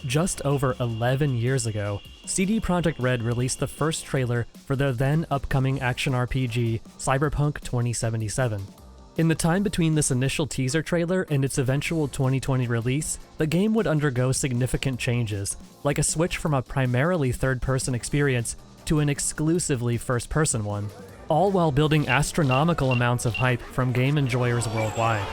Just over 11 years ago, CD Projekt Red released the first trailer for their then upcoming action RPG, Cyberpunk 2077. In the time between this initial teaser trailer and its eventual 2020 release, the game would undergo significant changes, like a switch from a primarily third-person experience to an exclusively first-person one, all while building astronomical amounts of hype from game enjoyers worldwide.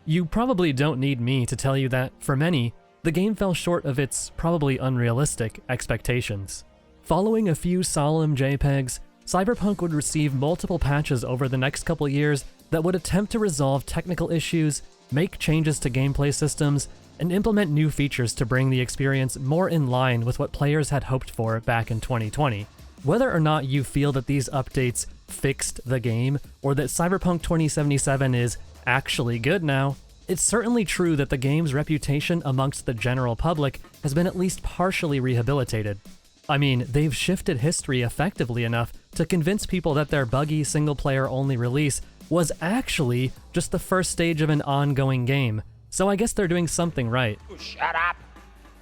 You probably don't need me to tell you that, for many, the game fell short of its probably unrealistic expectations. Following a few solemn JPEGs, Cyberpunk would receive multiple patches over the next couple years that would attempt to resolve technical issues, make changes to gameplay systems, and implement new features to bring the experience more in line with what players had hoped for back in 2020. Whether or not you feel that these updates fixed the game, or that Cyberpunk 2077 is actually good now, it's certainly true that the game's reputation amongst the general public has been at least partially rehabilitated. I mean, they've shifted history effectively enough to convince people that their buggy single-player-only release was actually just the first stage of an ongoing game, so I guess they're doing something right. Shut up!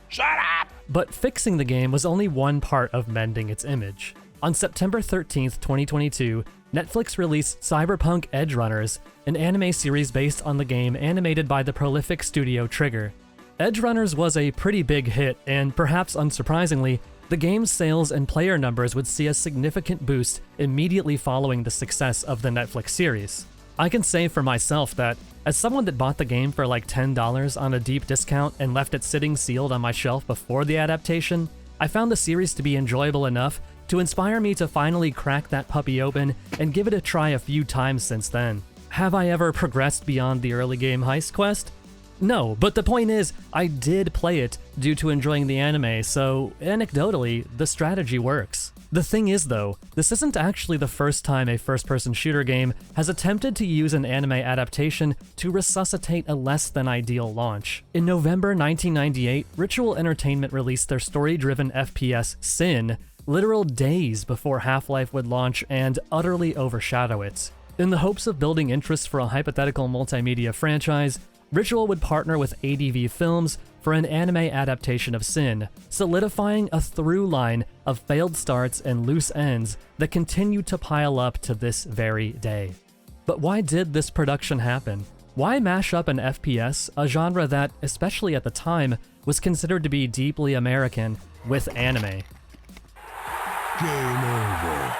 Shut up! But fixing the game was only one part of mending its image. On September 13th, 2022, Netflix released Cyberpunk Edgerunners, an anime series based on the game animated by the prolific studio Trigger. Edgerunners was a pretty big hit, and perhaps unsurprisingly, the game's sales and player numbers would see a significant boost immediately following the success of the Netflix series. I can say for myself that, as someone that bought the game for like $10 on a deep discount and left it sitting sealed on my shelf before the adaptation, I found the series to be enjoyable enough to inspire me to finally crack that puppy open and give it a try a few times since then. Have I ever progressed beyond the early game heist quest? No, but the point is, I did play it due to enjoying the anime, so anecdotally, the strategy works. The thing is though, this isn't actually the first time a first-person shooter game has attempted to use an anime adaptation to resuscitate a less than ideal launch. In November 1998, Ritual Entertainment released their story-driven FPS SiN literal days before Half-Life would launch and utterly overshadow it. In the hopes of building interest for a hypothetical multimedia franchise, Ritual would partner with ADV Films for an anime adaptation of SiN, solidifying a through line of failed starts and loose ends that continue to pile up to this very day. But why did this production happen? Why mash up an FPS, a genre that, especially at the time, was considered to be deeply American, with anime? Game over.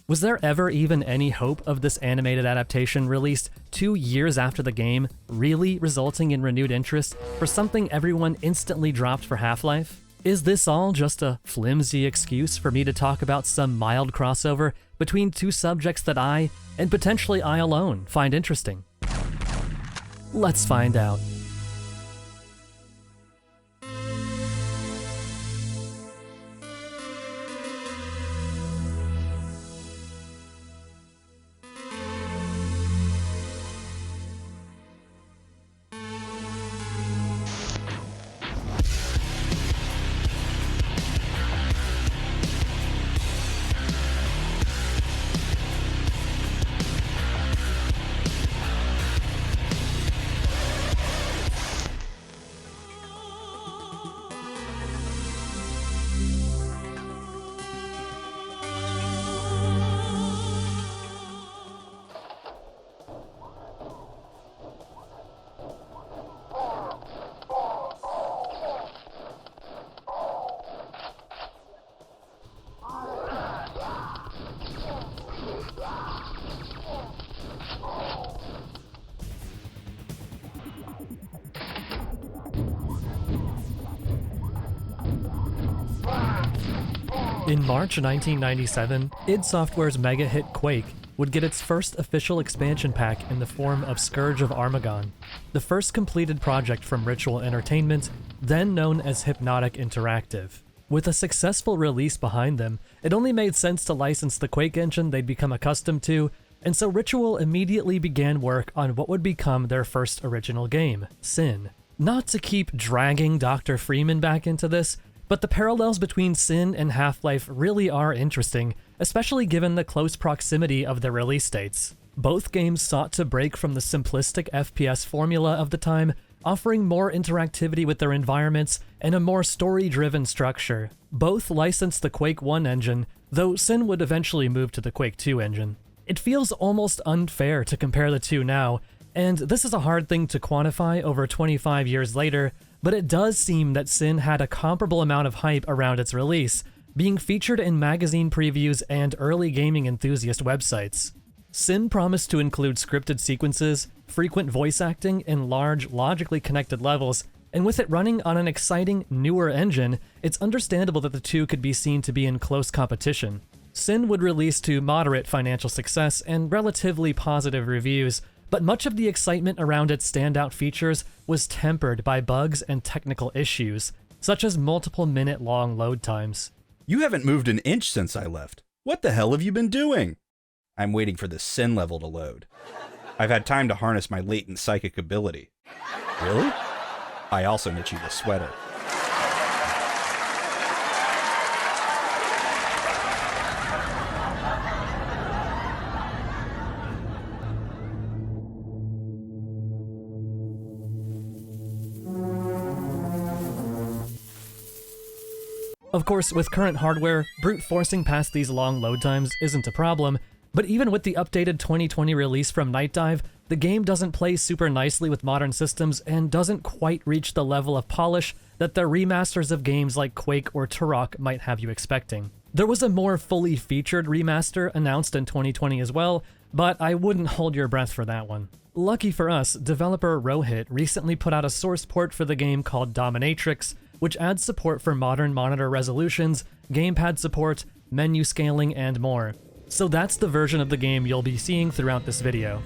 Was there ever even any hope of this animated adaptation released 2 years after the game, really resulting in renewed interest for something everyone instantly dropped for Half-Life? Is this all just a flimsy excuse for me to talk about some mild crossover between two subjects that I, and potentially I alone, find interesting? Let's find out. In March 1997, id Software's mega hit Quake would get its first official expansion pack in the form of Scourge of Armagon, the first completed project from Ritual Entertainment, then known as Hypnotic Interactive. With a successful release behind them, it only made sense to license the Quake engine they'd become accustomed to, and so Ritual immediately began work on what would become their first original game, SiN. Not to keep dragging Dr. Freeman back into this, but the parallels between SiN and Half-Life really are interesting, especially given the close proximity of their release dates. Both games sought to break from the simplistic FPS formula of the time, offering more interactivity with their environments and a more story-driven structure. Both licensed the Quake 1 engine, though SiN would eventually move to the Quake 2 engine. It feels almost unfair to compare the two now, and this is a hard thing to quantify over 25 years later, but it does seem that SiN had a comparable amount of hype around its release, being featured in magazine previews and early gaming enthusiast websites. SiN promised to include scripted sequences, frequent voice acting, and large, logically connected levels, and with it running on an exciting, newer engine, it's understandable that the two could be seen to be in close competition. SiN would release to moderate financial success and relatively positive reviews, but much of the excitement around its standout features was tempered by bugs and technical issues, such as multiple minute-long load times. You haven't moved an inch since I left. What the hell have you been doing? I'm waiting for the SiN level to load. I've had time to harness my latent psychic ability. Really? I also knit you the sweater. Of course, with current hardware, brute forcing past these long load times isn't a problem, but even with the updated 2020 release from Night Dive, the game doesn't play super nicely with modern systems and doesn't quite reach the level of polish that the remasters of games like Quake or Turok might have you expecting. There was a more fully featured remaster announced in 2020 as well, but I wouldn't hold your breath for that one. Lucky for us, developer Rohit recently put out a source port for the game called Dominatrix, which adds support for modern monitor resolutions, gamepad support, menu scaling, and more. So that's the version of the game you'll be seeing throughout this video.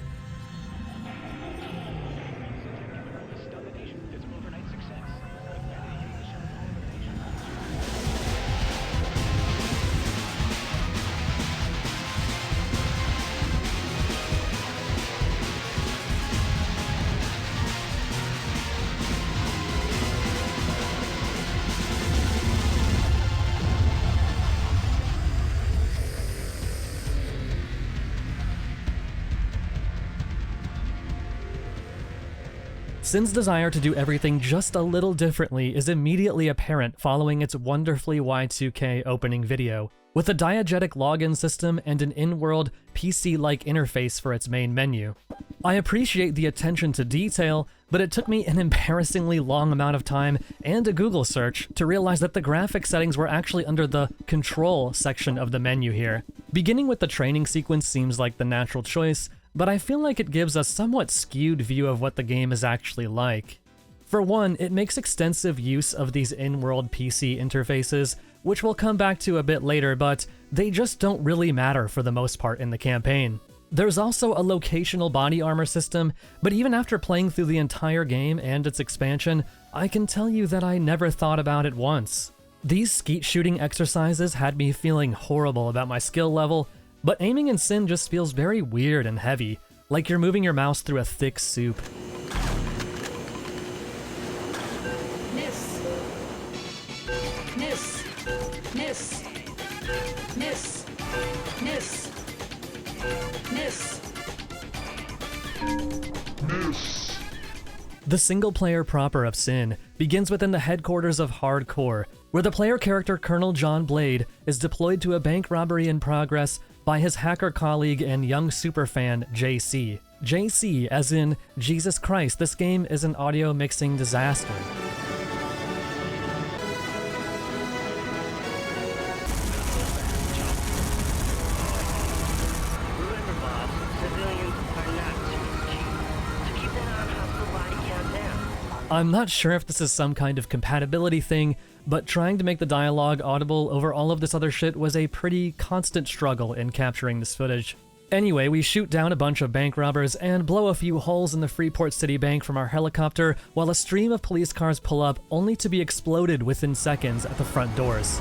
SiN's desire to do everything just a little differently is immediately apparent following its wonderfully Y2K opening video, with a diegetic login system and an in-world PC-like interface for its main menu. I appreciate the attention to detail, but it took me an embarrassingly long amount of time and a Google search to realize that the graphic settings were actually under the Control section of the menu here. Beginning with the training sequence seems like the natural choice, but I feel like it gives a somewhat skewed view of what the game is actually like. For one, it makes extensive use of these in-world PC interfaces, which we'll come back to a bit later, but they just don't really matter for the most part in the campaign. There's also a locational body armor system, but even after playing through the entire game and its expansion, I can tell you that I never thought about it once. These skeet shooting exercises had me feeling horrible about my skill level, but aiming in SiN just feels very weird and heavy, like you're moving your mouse through a thick soup. Miss. Miss. Miss. Miss. Miss. Miss. Miss. The single player proper of SiN begins within the headquarters of Hardcore, where the player character Colonel John Blade is deployed to a bank robbery in progress by his hacker colleague and young superfan JC. JC, as in, Jesus Christ, this game is an audio mixing disaster. Remember, boss, civilians are not too cheap. So keep that on hostile body count down. I'm not sure if this is some kind of compatibility thing, but trying to make the dialogue audible over all of this other shit was a pretty constant struggle in capturing this footage. Anyway, we shoot down a bunch of bank robbers and blow a few holes in the Freeport City Bank from our helicopter while a stream of police cars pull up only to be exploded within seconds at the front doors.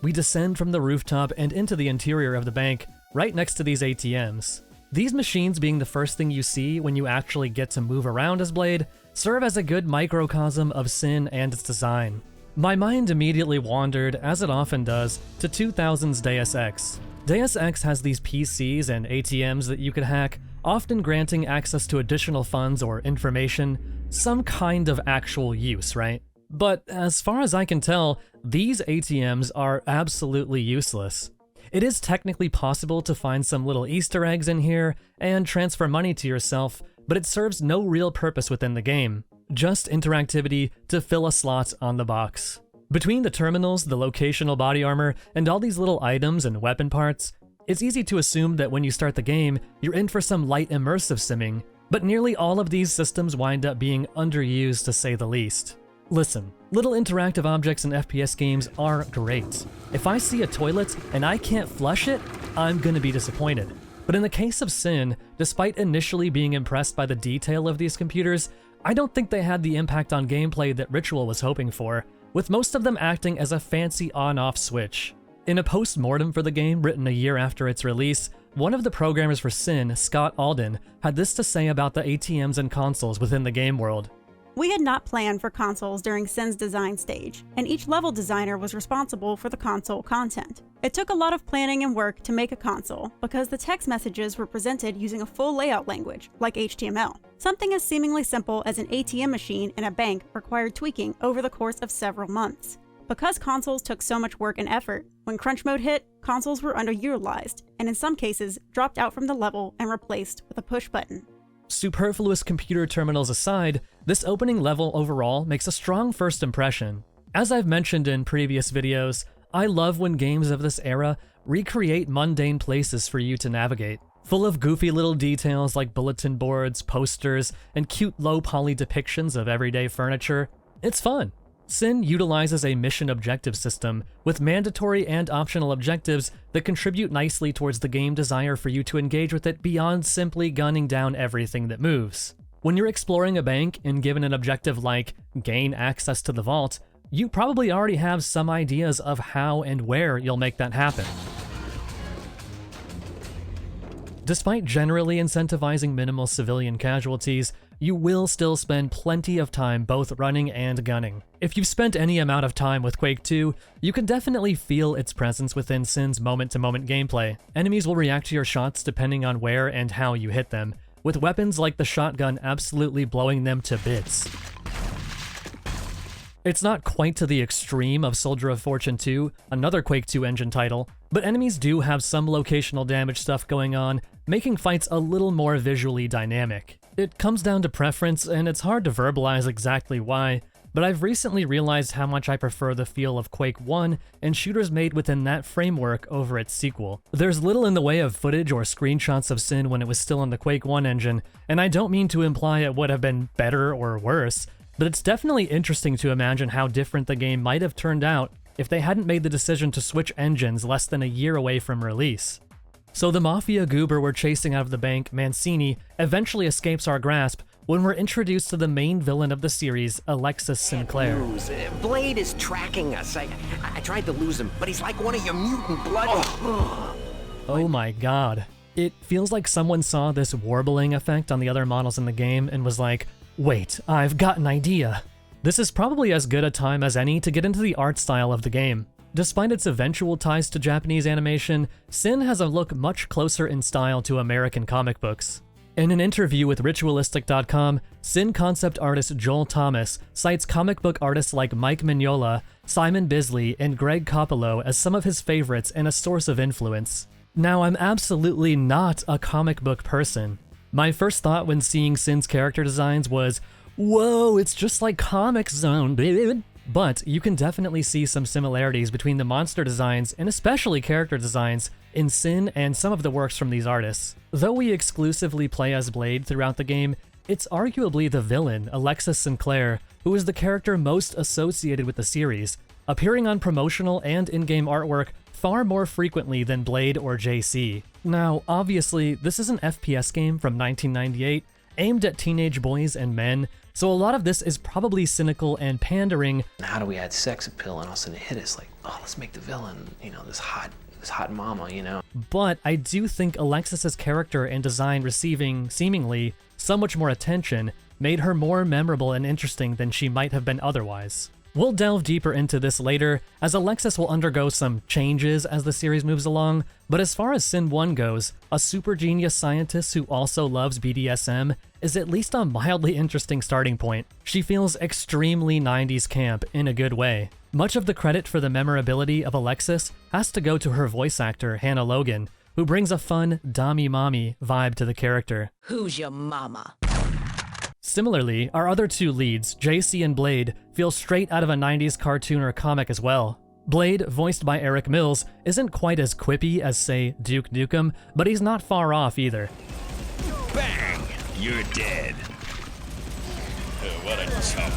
We descend from the rooftop and into the interior of the bank, right next to these ATMs. These machines being the first thing you see when you actually get to move around as Blade, serve as a good microcosm of SiN and its design. My mind immediately wandered, as it often does, to 2000's Deus Ex. Deus Ex has these PCs and ATMs that you could hack, often granting access to additional funds or information, some kind of actual use, right? But as far as I can tell, these ATMs are absolutely useless. It is technically possible to find some little Easter eggs in here and transfer money to yourself, but it serves no real purpose within the game, just interactivity to fill a slot on the box. Between the terminals, the locational body armor, and all these little items and weapon parts, it's easy to assume that when you start the game, you're in for some light immersive simming, but nearly all of these systems wind up being underused to say the least. Listen, little interactive objects in FPS games are great. If I see a toilet and I can't flush it, I'm gonna be disappointed. But in the case of SiN, despite initially being impressed by the detail of these computers, I don't think they had the impact on gameplay that Ritual was hoping for, with most of them acting as a fancy on-off switch. In a post-mortem for the game written a year after its release, one of the programmers for SiN, Scott Alden, had this to say about the ATMs and consoles within the game world. We had not planned for consoles during SiN's design stage, and each level designer was responsible for the console content. It took a lot of planning and work to make a console, because the text messages were presented using a full layout language, like HTML. Something as seemingly simple as an ATM machine in a bank required tweaking over the course of several months. Because consoles took so much work and effort, when crunch mode hit, consoles were underutilized, and in some cases, dropped out from the level and replaced with a push button. Superfluous computer terminals aside, this opening level overall makes a strong first impression. As I've mentioned in previous videos, I love when games of this era recreate mundane places for you to navigate, full of goofy little details like bulletin boards, posters, and cute low-poly depictions of everyday furniture. It's fun. SiN utilizes a mission objective system with mandatory and optional objectives that contribute nicely towards the game desire for you to engage with it beyond simply gunning down everything that moves. When you're exploring a bank and given an objective like gain access to the vault, you probably already have some ideas of how and where you'll make that happen. Despite generally incentivizing minimal civilian casualties, you will still spend plenty of time both running and gunning. If you've spent any amount of time with Quake 2, you can definitely feel its presence within SiN's moment-to-moment gameplay. Enemies will react to your shots depending on where and how you hit them, with weapons like the shotgun absolutely blowing them to bits. It's not quite to the extreme of Soldier of Fortune 2, another Quake 2 engine title, but enemies do have some locational damage stuff going on, making fights a little more visually dynamic. It comes down to preference, and it's hard to verbalize exactly why, but I've recently realized how much I prefer the feel of Quake 1 and shooters made within that framework over its sequel. There's little in the way of footage or screenshots of SiN when it was still on the Quake 1 engine, and I don't mean to imply it would have been better or worse, but it's definitely interesting to imagine how different the game might have turned out if they hadn't made the decision to switch engines less than a year away from release. So the Mafia goober we're chasing out of the bank, Mancini, eventually escapes our grasp when we're introduced to the main villain of the series, Alexis Sinclair. Blade is tracking us. I tried to lose him, but he's like one of your mutant blood. Oh my god. It feels like someone saw this warbling effect on the other models in the game and was like, wait, I've got an idea. This is probably as good a time as any to get into the art style of the game. Despite its eventual ties to Japanese animation, SiN has a look much closer in style to American comic books. In an interview with Ritualistic.com, SiN concept artist Joel Thomas cites comic book artists like Mike Mignola, Simon Bisley, and Greg Capullo as some of his favorites and a source of influence. Now, I'm absolutely not a comic book person. My first thought when seeing SiN's character designs was, whoa, it's just like Comic Zone, dude. But you can definitely see some similarities between the monster designs, and especially character designs, in SiN and some of the works from these artists. Though we exclusively play as Blade throughout the game, it's arguably the villain, Alexis Sinclair, who is the character most associated with the series, appearing on promotional and in-game artwork far more frequently than Blade or JC. Now, obviously, this is an FPS game from 1998, aimed at teenage boys and men, so a lot of this is probably cynical and pandering. How do we add sex appeal and all of a sudden it hit us like, oh, let's make the villain, this hot mama, But I do think Alexis's character and design receiving, seemingly, so much more attention made her more memorable and interesting than she might have been otherwise. We'll delve deeper into this later, as Alexis will undergo some changes as the series moves along, but as far as SiN 1 goes, a super genius scientist who also loves BDSM is at least a mildly interesting starting point. She feels extremely 90s camp in a good way. Much of the credit for the memorability of Alexis has to go to her voice actor, Hannah Logan, who brings a fun, dommy-mommy vibe to the character. Who's your mama? Similarly, our other two leads, JC and Blade, feel straight out of a 90s cartoon or comic as well. Blade, voiced by Eric Mills, isn't quite as quippy as, say, Duke Nukem, but he's not far off either. Bang! You're dead. What a chump.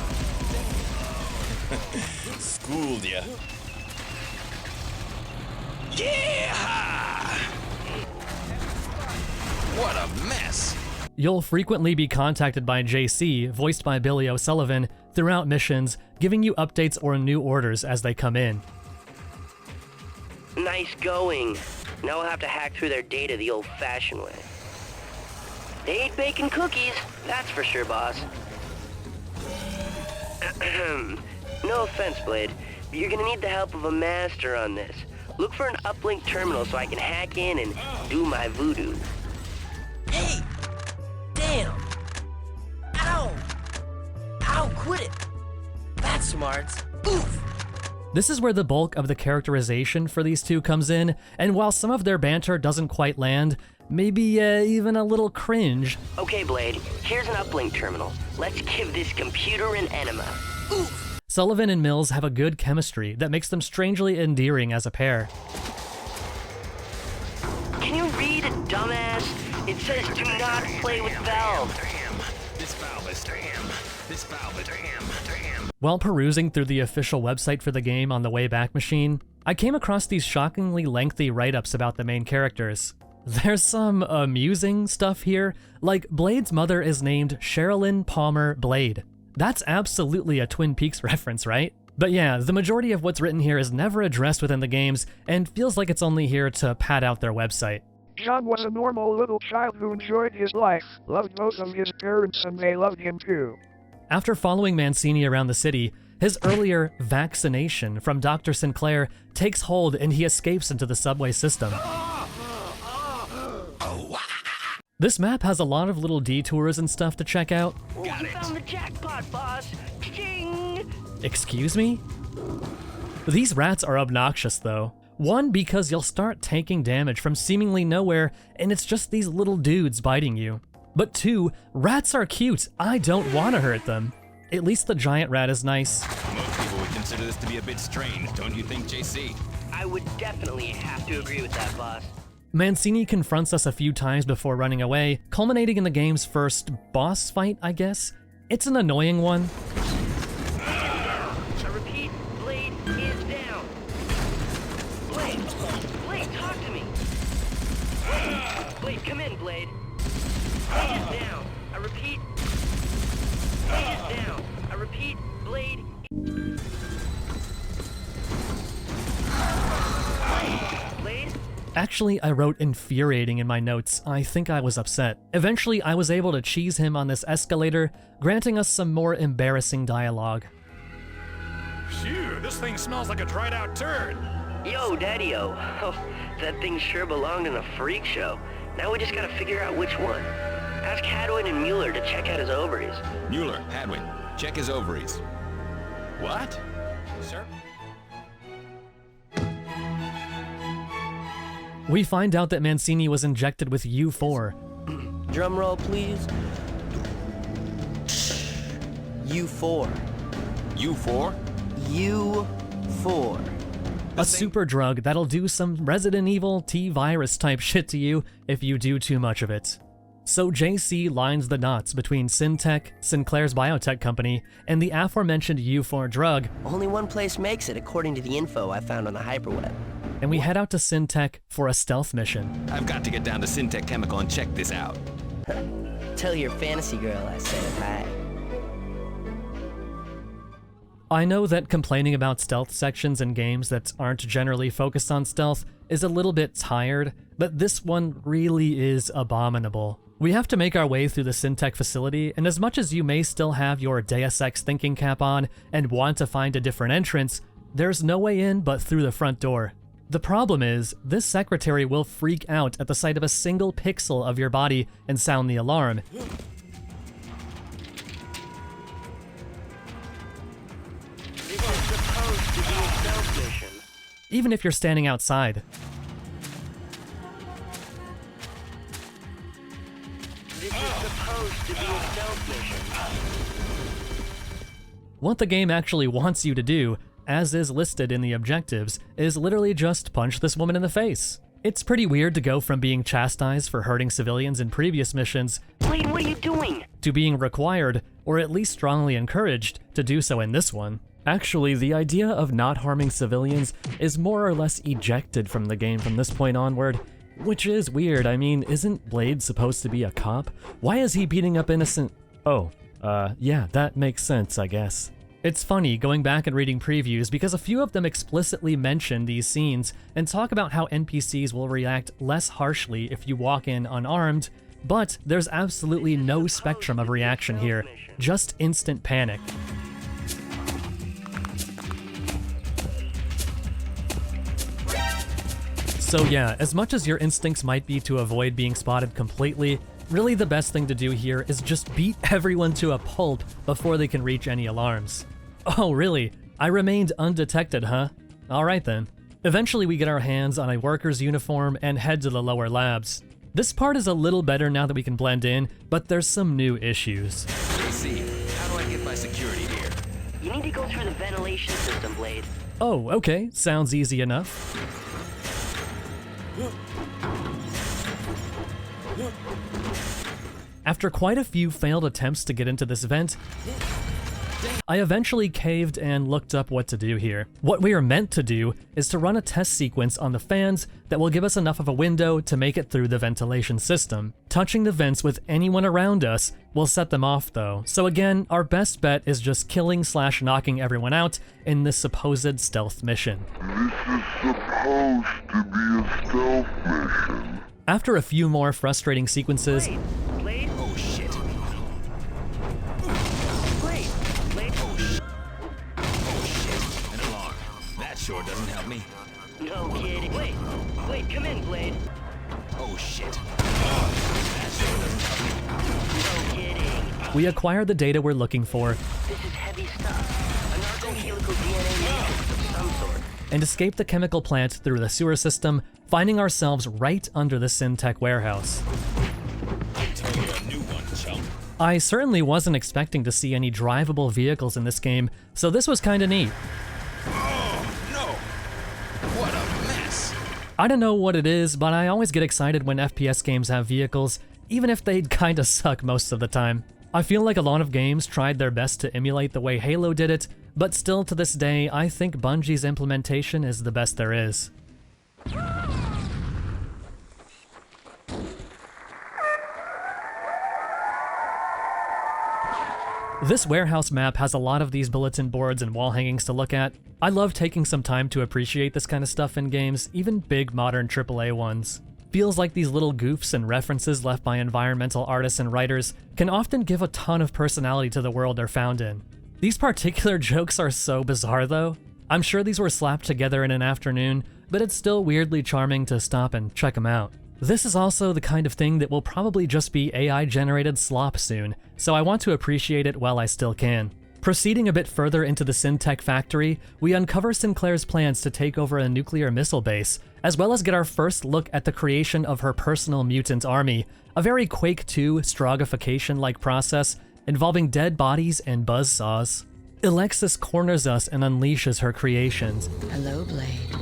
Schooled ya. Yeah! What a mess. You'll frequently be contacted by JC, voiced by Billy O'Sullivan, throughout missions, giving you updates or new orders as they come in. Nice going. Now we'll have to hack through their data the old-fashioned way. They ain't baking cookies, that's for sure, boss. No offense, Blade, but you're gonna need the help of a master on this. Look for an uplink terminal so I can hack in and do my voodoo. Hey! Damn! Ow! Ow, quit it! That's smart. Oof! This is where the bulk of the characterization for these two comes in, and while some of their banter doesn't quite land, maybe even a little cringe. Okay, Blade, here's an uplink terminal. Let's give this computer an enema. Oof! Sullivan and Mills have a good chemistry that makes them strangely endearing as a pair. Can you read, dumbass? It says do not play with valve. Damn. This valve is damn. This valve is damn. While perusing through the official website for the game on the Wayback Machine, I came across these shockingly lengthy write-ups about the main characters. There's some amusing stuff here, like Blade's mother is named Sherilyn Palmer Blade. That's absolutely a Twin Peaks reference, right? But yeah, the majority of what's written here is never addressed within the games and feels like it's only here to pad out their website. John was a normal little child who enjoyed his life, loved both of his parents, and they loved him too. After following Mancini around the city, his earlier vaccination from Dr. Sinclair takes hold and he escapes into the subway system. This map has a lot of little detours and stuff to check out. Oh, you found the jackpot, boss. Ching! Excuse me? These rats are obnoxious though. One, because you'll start taking damage from seemingly nowhere and it's just these little dudes biting you. But two, rats are cute. I don't want to hurt them. At least the giant rat is nice. Most people would consider this to be a bit strange, don't you think, JC? I would definitely have to agree with that, boss. Mancini confronts us a few times before running away, culminating in the game's first boss fight, I guess? It's an annoying one. I repeat, Blade is down. Blade, talk to me. Blade, come in, Blade. Blade is down. I repeat. Blade is down. I repeat, Blade. Blade? Actually, I wrote infuriating in my notes. I think I was upset. Eventually, I was able to cheese him on this escalator, granting us some more embarrassing dialogue. Phew, this thing smells like a dried out turd. Yo, Daddy-o. Oh, that thing sure belonged in a freak show. Now we just gotta figure out which one. Ask Hadwin and Mueller to check out his ovaries. Mueller, Hadwin, check his ovaries. What? Sir? We find out that Mancini was injected with U4. Drum roll, please. U4. U4? U4. A super drug that'll do some Resident Evil T-virus type shit to you if you do too much of it. So JC lines the dots between SiNTech, Sinclair's biotech company, and the aforementioned U4 drug. Only one place makes it, according to the info I found on the hyperweb. And we head out to SiNTech for a stealth mission. I've got to get down to SiNTech Chemical and check this out. Tell your fantasy girl I said hi. I know that complaining about stealth sections in games that aren't generally focused on stealth is a little bit tired, but this one really is abominable. We have to make our way through the SiN facility, and as much as you may still have your Deus Ex thinking cap on and want to find a different entrance, there's no way in but through the front door. The problem is, this secretary will freak out at the sight of a single pixel of your body and sound the alarm. This is supposed to be a stealth mission. Even if you're standing outside. This is supposed to be a stealth mission. What the game actually wants you to do, as is listed in the objectives, is literally just punch this woman in the face. It's pretty weird to go from being chastised for hurting civilians in previous missions Blade, what are you doing? to being required, or at least strongly encouraged, to do so in this one. Actually, the idea of not harming civilians is more or less ejected from the game from this point onward, which is weird. I mean, isn't Blade supposed to be a cop? Why is he beating up innocent— oh, yeah, that makes sense, I guess. It's funny going back and reading previews because a few of them explicitly mention these scenes and talk about how NPCs will react less harshly if you walk in unarmed, but there's absolutely no spectrum of reaction here, just instant panic. So yeah, as much as your instincts might be to avoid being spotted completely, really the best thing to do here is just beat everyone to a pulp before they can reach any alarms. Oh really? I remained undetected, huh? Alright then. Eventually we get our hands on a worker's uniform and head to the lower labs. This part is a little better now that we can blend in, but there's some new issues. AC, how do I get my security here? You need to go through the ventilation system, Blade. Oh, okay, sounds easy enough. After quite a few failed attempts to get into this vent, I eventually caved and looked up what to do here. What we are meant to do is to run a test sequence on the fans that will give us enough of a window to make it through the ventilation system. Touching the vents with anyone around us will set them off though, so again, our best bet is just killing/knocking everyone out in this supposed stealth mission. This is supposed to be a stealth mission. After a few more frustrating sequences, Blade? Oh shit. Blade? Blade? Oh shit. An alarm. That sure doesn't help me. No kidding. Wait, come in, Blade. Oh shit. That sure doesn't help me. No kidding. we acquire the data we're looking for This is heavy stuff. A narco-helical DNA matrix of some sort. and escape the chemical plant through the sewer system, finding ourselves right under the SiN warehouse. Tell you a new one, chump. I certainly wasn't expecting to see any drivable vehicles in this game, so this was kinda neat. Oh no. What a mess. I don't know what it is, but I always get excited when FPS games have vehicles, even if they kinda suck most of the time. I feel like a lot of games tried their best to emulate the way Halo did it, but still to this day, I think Bungie's implementation is the best there is. This warehouse map has a lot of these bulletin boards and wall hangings to look at. I love taking some time to appreciate this kind of stuff in games, even big modern AAA ones. Feels like these little goofs and references left by environmental artists and writers can often give a ton of personality to the world they're found in. These particular jokes are so bizarre though. I'm sure these were slapped together in an afternoon, but it's still weirdly charming to stop and check them out. This is also the kind of thing that will probably just be AI-generated slop soon, so I want to appreciate it while I still can. Proceeding a bit further into the SiN factory, we uncover Sinclair's plans to take over a nuclear missile base, as well as get our first look at the creation of her personal mutant army, a very Quake 2 strogification-like process involving dead bodies and buzzsaws. Alexis corners us and unleashes her creations. Hello, Blade.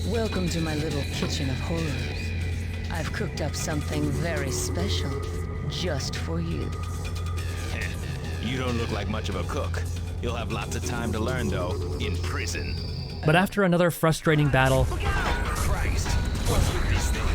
Welcome to my little kitchen of horrors. I've cooked up something very special, just for you. You don't look like much of a cook. You'll have lots of time to learn, though, in prison. But after another frustrating battle, Christ, what's with these things?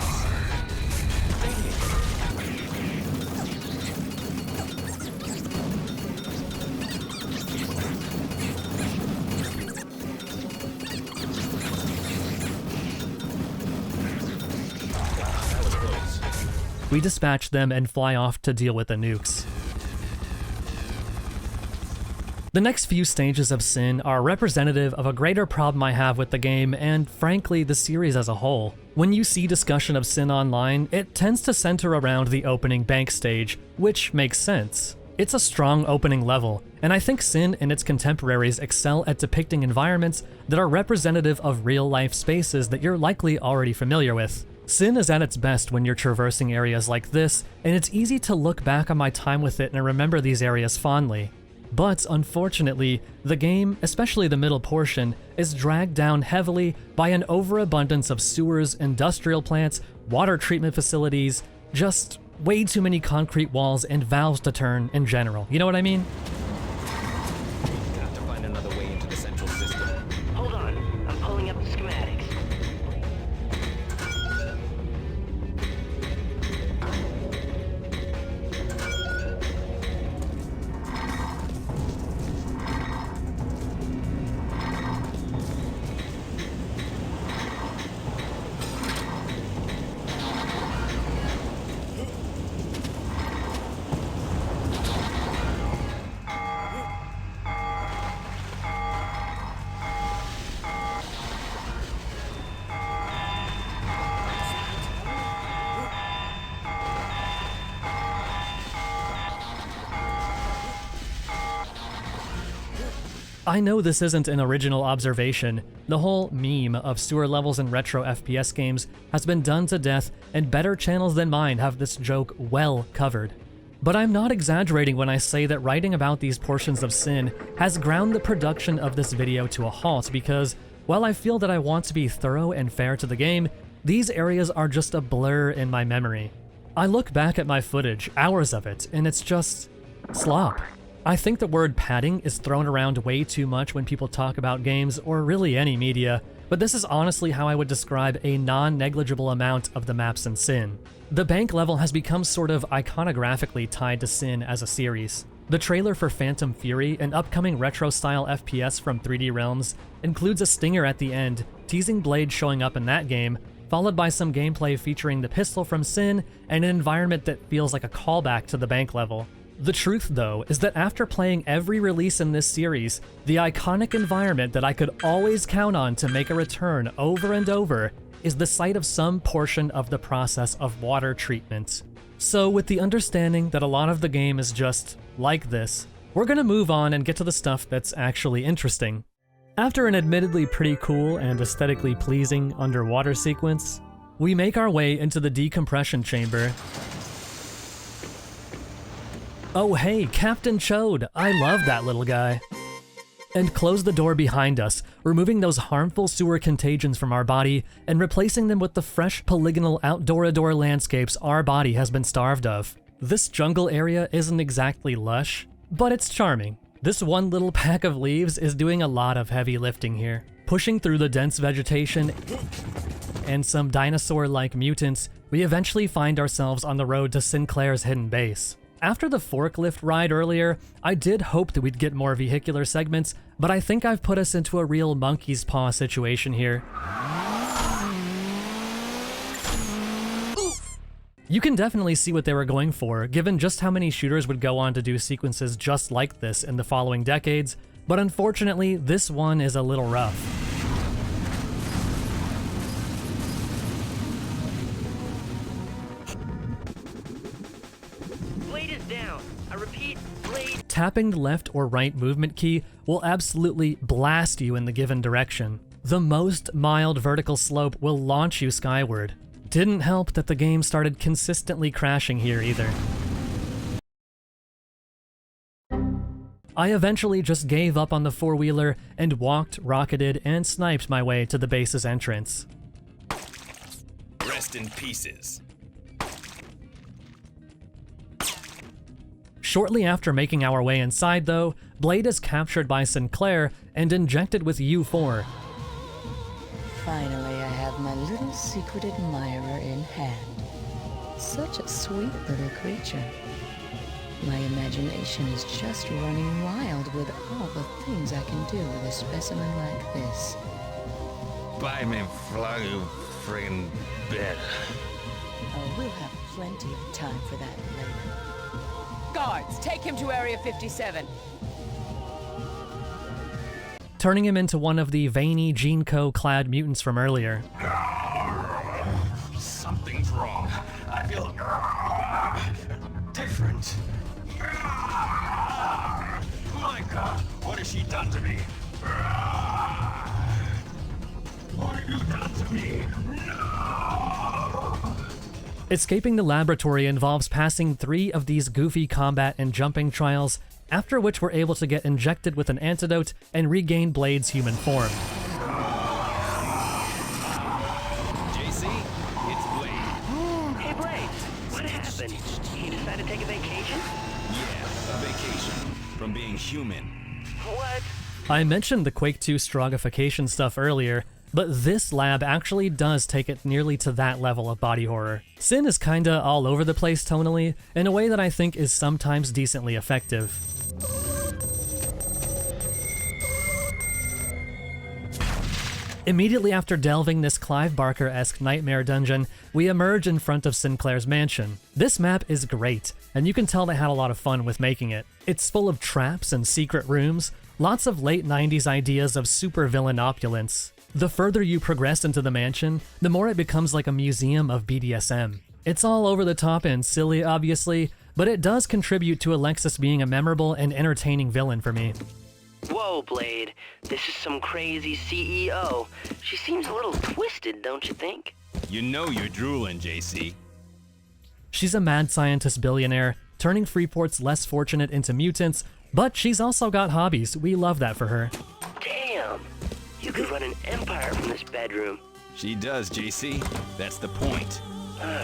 we dispatch them and fly off to deal with the nukes. The next few stages of SiN are representative of a greater problem I have with the game and, frankly, the series as a whole. When you see discussion of SiN online, it tends to center around the opening bank stage, which makes sense. It's a strong opening level, and I think SiN and its contemporaries excel at depicting environments that are representative of real-life spaces that you're likely already familiar with. SiN is at its best when you're traversing areas like this, and it's easy to look back on my time with it and remember these areas fondly. But unfortunately, the game, especially the middle portion, is dragged down heavily by an overabundance of sewers, industrial plants, water treatment facilities, just way too many concrete walls and valves to turn in general. You know what I mean? Have to find another way into the central system. Hold on, I'm pulling up the schematics. I know this isn't an original observation. The whole meme of sewer levels in retro FPS games has been done to death, and better channels than mine have this joke well covered. But I'm not exaggerating when I say that writing about these portions of SiN has ground the production of this video to a halt because, while I feel that I want to be thorough and fair to the game, these areas are just a blur in my memory. I look back at my footage, hours of it, and it's just slop. I think the word padding is thrown around way too much when people talk about games, or really any media, but this is honestly how I would describe a non-negligible amount of the maps in SiN. The bank level has become sort of iconographically tied to SiN as a series. The trailer for Phantom Fury, an upcoming retro-style FPS from 3D Realms, includes a stinger at the end, teasing Blade showing up in that game, followed by some gameplay featuring the pistol from SiN and an environment that feels like a callback to the bank level. The truth, though, is that after playing every release in this series, the iconic environment that I could always count on to make a return over and over is the site of some portion of the process of water treatment. So with the understanding that a lot of the game is just like this, we're gonna move on and get to the stuff that's actually interesting. After an admittedly pretty cool and aesthetically pleasing underwater sequence, we make our way into the decompression chamber. Oh hey, Captain Chode, I love that little guy. And close the door behind us, removing those harmful sewer contagions from our body and replacing them with the fresh polygonal outdoor landscapes our body has been starved of. This jungle area isn't exactly lush, but it's charming. This one little pack of leaves is doing a lot of heavy lifting here. Pushing through the dense vegetation and some dinosaur-like mutants, we eventually find ourselves on the road to Sinclair's hidden base. After the forklift ride earlier, I did hope that we'd get more vehicular segments, but I think I've put us into a real monkey's paw situation here. You can definitely see what they were going for, given just how many shooters would go on to do sequences just like this in the following decades, but unfortunately, this one is a little rough. Tapping the left or right movement key will absolutely blast you in the given direction. The most mild vertical slope will launch you skyward. Didn't help that the game started consistently crashing here either. I eventually just gave up on the four-wheeler and walked, rocketed, and sniped my way to the base's entrance. Rest in pieces. Shortly after making our way inside, though, Blade is captured by Sinclair and injected with U4. Finally, I have my little secret admirer in hand. Such a sweet little creature. My imagination is just running wild with all the things I can do with a specimen like this. Bite me, flog you friggin' bit. Oh, we'll have plenty of time for that later. Guards, take him to Area 57. Turning him into one of the veiny Gene-Co-clad mutants from earlier. Something's wrong. I feel different. My God, what has she done to me? What have you done to me? Escaping the laboratory involves passing 3 of these goofy combat and jumping trials, after which we're able to get injected with an antidote and regain Blade's human form. JC, it's Blade. Hey, Blade, what happened? You decided to take a vacation? Yeah, a vacation from being human. What? I mentioned the Quake 2 strongification stuff earlier, but this lab actually does take it nearly to that level of body horror. SiN is kinda all over the place tonally, in a way that I think is sometimes decently effective. Immediately after delving this Clive Barker-esque nightmare dungeon, we emerge in front of Sinclair's mansion. This map is great, and you can tell they had a lot of fun with making it. It's full of traps and secret rooms, lots of late 90s ideas of supervillain opulence. The further you progress into the mansion, the more it becomes like a museum of BDSM. It's all over the top and silly, obviously, but it does contribute to Alexis being a memorable and entertaining villain for me. Whoa, Blade. This is some crazy CEO. She seems a little twisted, don't you think? You know you're drooling, JC. She's a mad scientist billionaire, turning Freeport's less fortunate into mutants, but she's also got hobbies. We love that for her. Damn. You could run an empire from this bedroom. She does, JC. That's the point.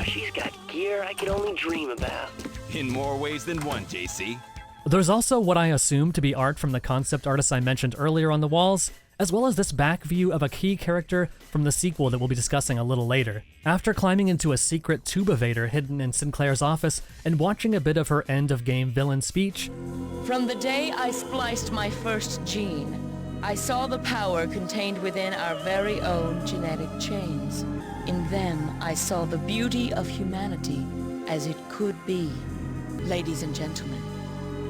She's got gear I could only dream about. In more ways than one, JC. There's also what I assume to be art from the concept artists I mentioned earlier on the walls, as well as this back view of a key character from the sequel that we'll be discussing a little later. After climbing into a secret tubevator hidden in Sinclair's office and watching a bit of her end-of-game villain speech, From the day I spliced my first gene, I saw the power contained within our very own genetic chains. In them, I saw the beauty of humanity as it could be. Ladies and gentlemen,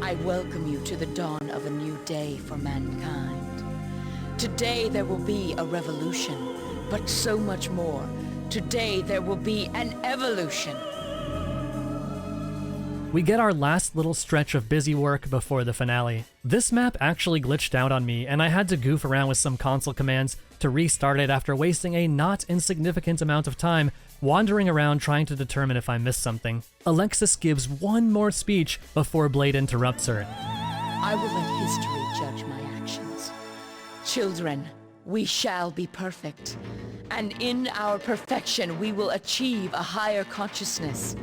I welcome you to the dawn of a new day for mankind. Today there will be a revolution, but so much more. Today there will be an evolution. we get our last little stretch of busy work before the finale. This map actually glitched out on me, and I had to goof around with some console commands to restart it after wasting a not insignificant amount of time wandering around trying to determine if I missed something. Alexis gives one more speech before Blade interrupts her. I will let history judge my actions. Children, we shall be perfect. And in our perfection, we will achieve a higher consciousness.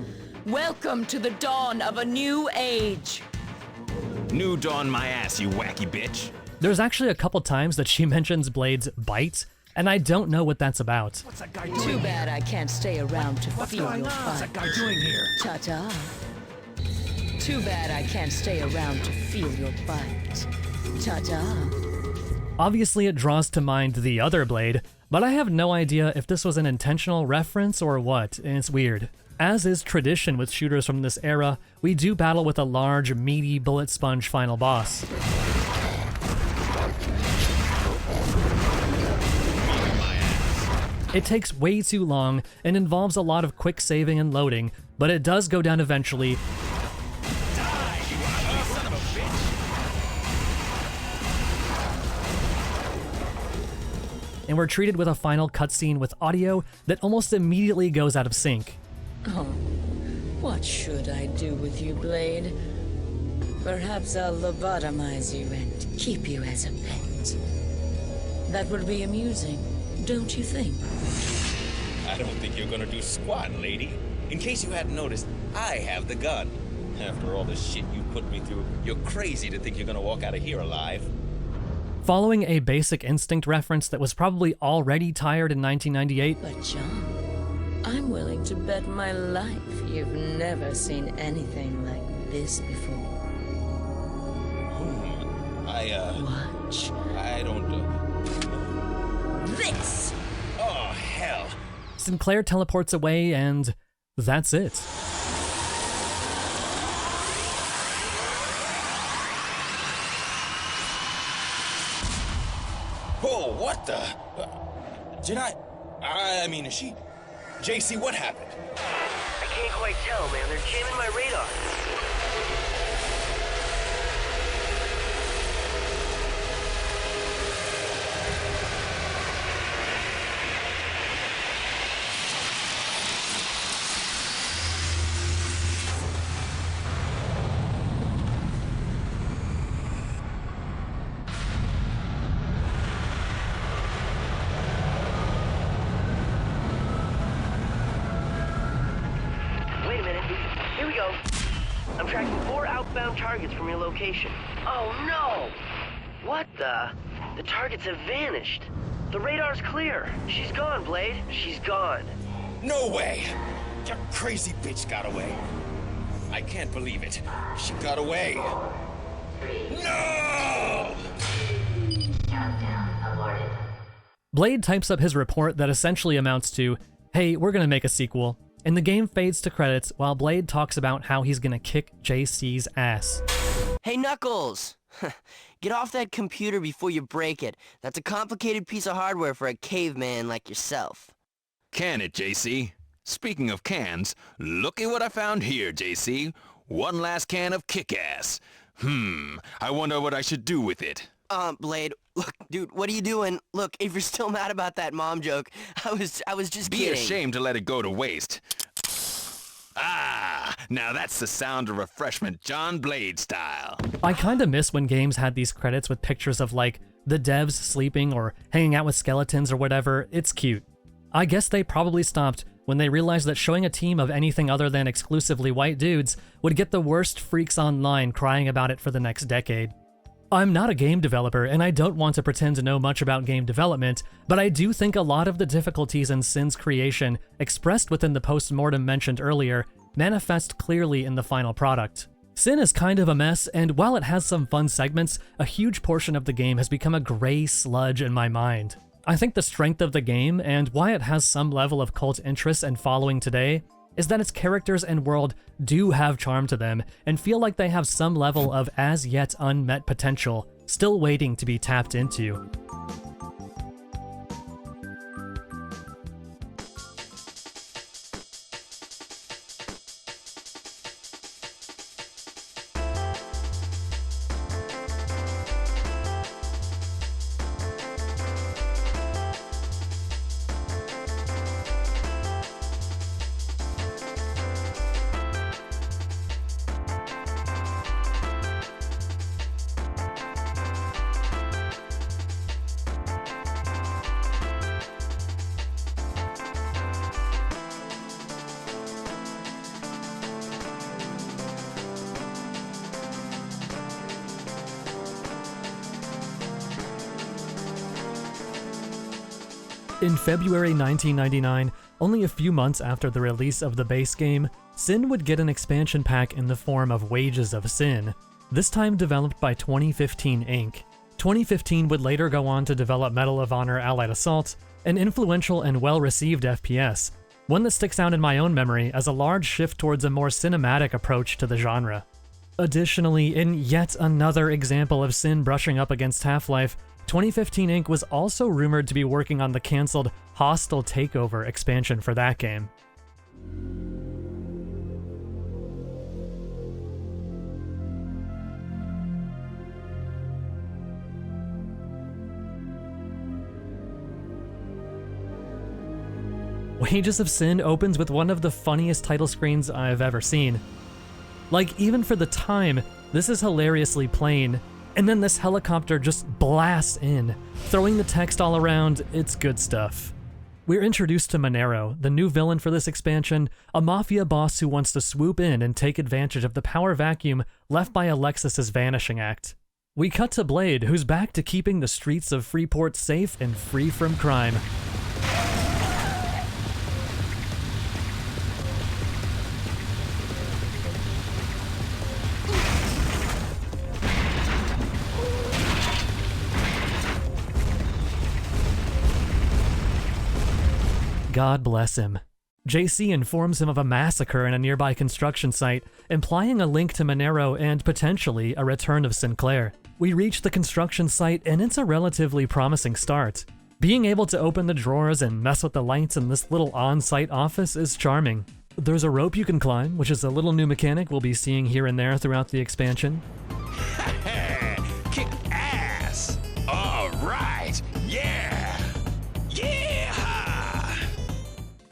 Welcome to the dawn of a new age. New dawn my ass, you wacky bitch. There's actually a couple times that she mentions Blade's bite, and I don't know what that's about. What's that guy doing? Too bad I can't stay around to feel your What's fight. that guy doing here? Ta-ta. Too bad I can't stay around to feel your bite. Ta-ta. Obviously it draws to mind the other Blade, but I have no idea if this was an intentional reference or what, and it's weird. As is tradition with shooters from this era, we do battle with a large, meaty bullet sponge final boss. It takes way too long and involves a lot of quick saving and loading, but it does go down eventually. Die, you ugly son of a bitch. And we're treated with a final cutscene with audio that almost immediately goes out of sync. Oh, what should I do with you, Blade? Perhaps I'll lobotomize you and keep you as a pet. That would be amusing, don't you think? I don't think you're gonna do squat, lady. In case you hadn't noticed, I have the gun. After all the shit you put me through, you're crazy to think you're gonna walk out of here alive. Following a Basic Instinct reference that was probably already tired in 1998, But John, I'm willing to bet my life you've never seen anything like this before. Watch. I don't This! Oh, hell. Sinclair teleports away and That's it. Whoa, what the? Did I mean, is she... JC, what happened? I can't quite tell, man. They're jamming my radar. Wait a minute. Here we go. I'm tracking 4 outbound targets from your location. Oh no! What the? The targets have vanished. The radar's clear. She's gone, Blade. She's gone. No way! Your crazy bitch got away. I can't believe it. She got away. No! Blade types up his report that essentially amounts to, hey, we're gonna make a sequel, and the game fades to credits while Blade talks about how he's gonna kick JC's ass. Hey, Knuckles! Get off that computer before you break it. That's a complicated piece of hardware for a caveman like yourself. Can it, JC? Speaking of cans, look at what I found here, JC. One last can of kick-ass. I wonder what I should do with it. Blade, look, dude, what are you doing? Look, if you're still mad about that mom joke, I was just Be kidding. ashamed to let it go to waste. Now that's the sound of refreshment John Blade style. I kinda miss when games had these credits with pictures of like the devs sleeping or hanging out with skeletons or whatever. It's cute. I guess they probably stopped when they realized that showing a team of anything other than exclusively white dudes would get the worst freaks online crying about it for the next decade. I'm not a game developer, and I don't want to pretend to know much about game development, but I do think a lot of the difficulties in SiN's creation, expressed within the post-mortem mentioned earlier, manifest clearly in the final product. SiN is kind of a mess, and while it has some fun segments, a huge portion of the game has become a gray sludge in my mind. I think the strength of the game, and why it has some level of cult interest and following today, is that its characters and world do have charm to them, and feel like they have some level of as yet unmet potential, still waiting to be tapped into. In February 1999, only a few months after the release of the base game, SiN would get an expansion pack in the form of Wages of SiN, this time developed by 2015 Inc. 2015 would later go on to develop Medal of Honor Allied Assault, an influential and well-received FPS, one that sticks out in my own memory as a large shift towards a more cinematic approach to the genre. Additionally, in yet another example of SiN brushing up against Half-Life, 2015 Inc. was also rumored to be working on the cancelled Hostile Takeover expansion for that game. Wages of SiN opens with one of the funniest title screens I've ever seen. Like, even for the time, this is hilariously plain, and then this helicopter just blasts in, throwing the text all around. It's good stuff. We're introduced to Monero, the new villain for this expansion, a mafia boss who wants to swoop in and take advantage of the power vacuum left by Alexis's vanishing act. We cut to Blade, who's back to keeping the streets of Freeport safe and free from crime. God bless him. JC informs him of a massacre in a nearby construction site, implying a link to Monero and potentially a return of Sinclair. We reach the construction site and it's a relatively promising start. Being able to open the drawers and mess with the lights in this little on-site office is charming. There's a rope you can climb, which is a little new mechanic we'll be seeing here and there throughout the expansion. Kick ass! All right! Yeah! Yeah!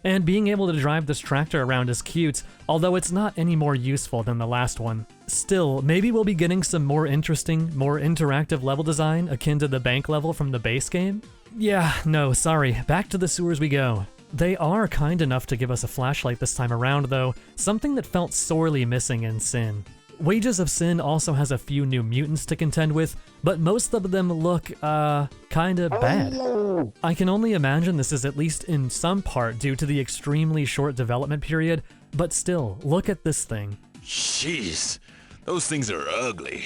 And being able to drive this tractor around is cute, although it's not any more useful than the last one. Still, maybe we'll be getting some more interesting, more interactive level design akin to the bank level from the base game? Yeah, no, sorry, back to the sewers we go. They are kind enough to give us a flashlight this time around though, something that felt sorely missing in SiN. Wages of SiN also has a few new mutants to contend with, but most of them look, kinda bad. I can only imagine this is at least in some part due to the extremely short development period, but still, look at this thing. Jeez, those things are ugly.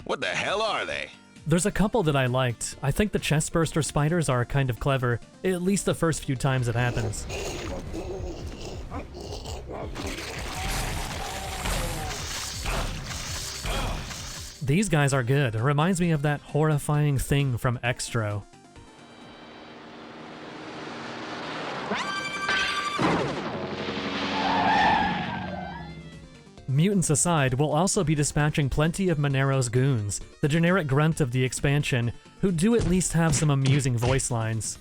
What the hell are they? There's a couple that I liked. I think the chestburster spiders are kind of clever, at least the first few times it happens. These guys are good. It reminds me of that horrifying thing from Extro. Mutants aside, we'll also be dispatching plenty of Monero's goons, the generic grunt of the expansion, who do at least have some amusing voice lines.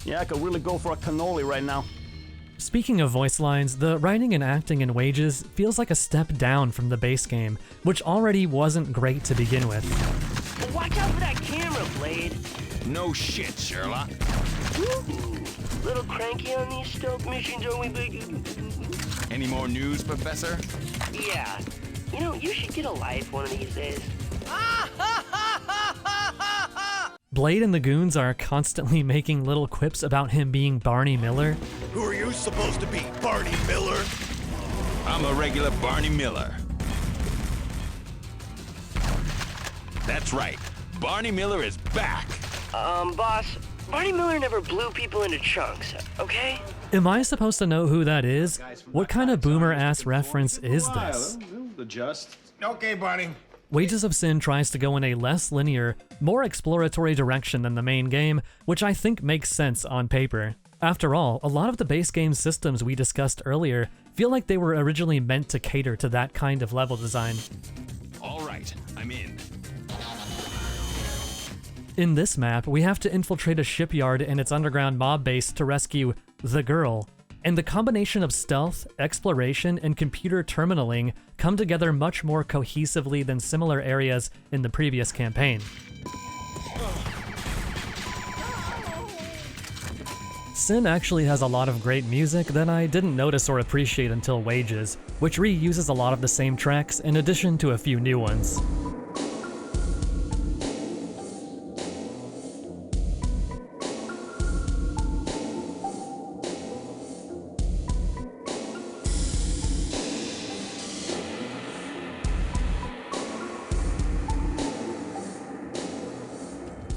Yeah, I could really go for a cannoli right now. Speaking of voice lines, the writing and acting in Wages feels like a step down from the base game, which already wasn't great to begin with. Watch out for that camera, Blade. No shit, Sherlock. Ooh, little cranky on these stealth missions, are we, big? Any more news, Professor? Yeah. You know, you should get a life one of these days. Blade and the goons are constantly making little quips about him being Barney Miller. Who are you supposed to be, Barney Miller? I'm a regular Barney Miller. That's right, Barney Miller is back. Boss, Barney Miller never blew people into chunks, okay? Am I supposed to know who that is? What kind of boomer-ass reference is this? Adjust. Okay, Barney. Wages of SiN tries to go in a less linear, more exploratory direction than the main game, which I think makes sense on paper. After all, a lot of the base game systems we discussed earlier feel like they were originally meant to cater to that kind of level design. All right, I'm in. In this map, we have to infiltrate a shipyard and its underground mob base to rescue the girl. And the combination of stealth, exploration, and computer terminaling come together much more cohesively than similar areas in the previous campaign. SiN actually has a lot of great music that I didn't notice or appreciate until Wages, which reuses a lot of the same tracks in addition to a few new ones.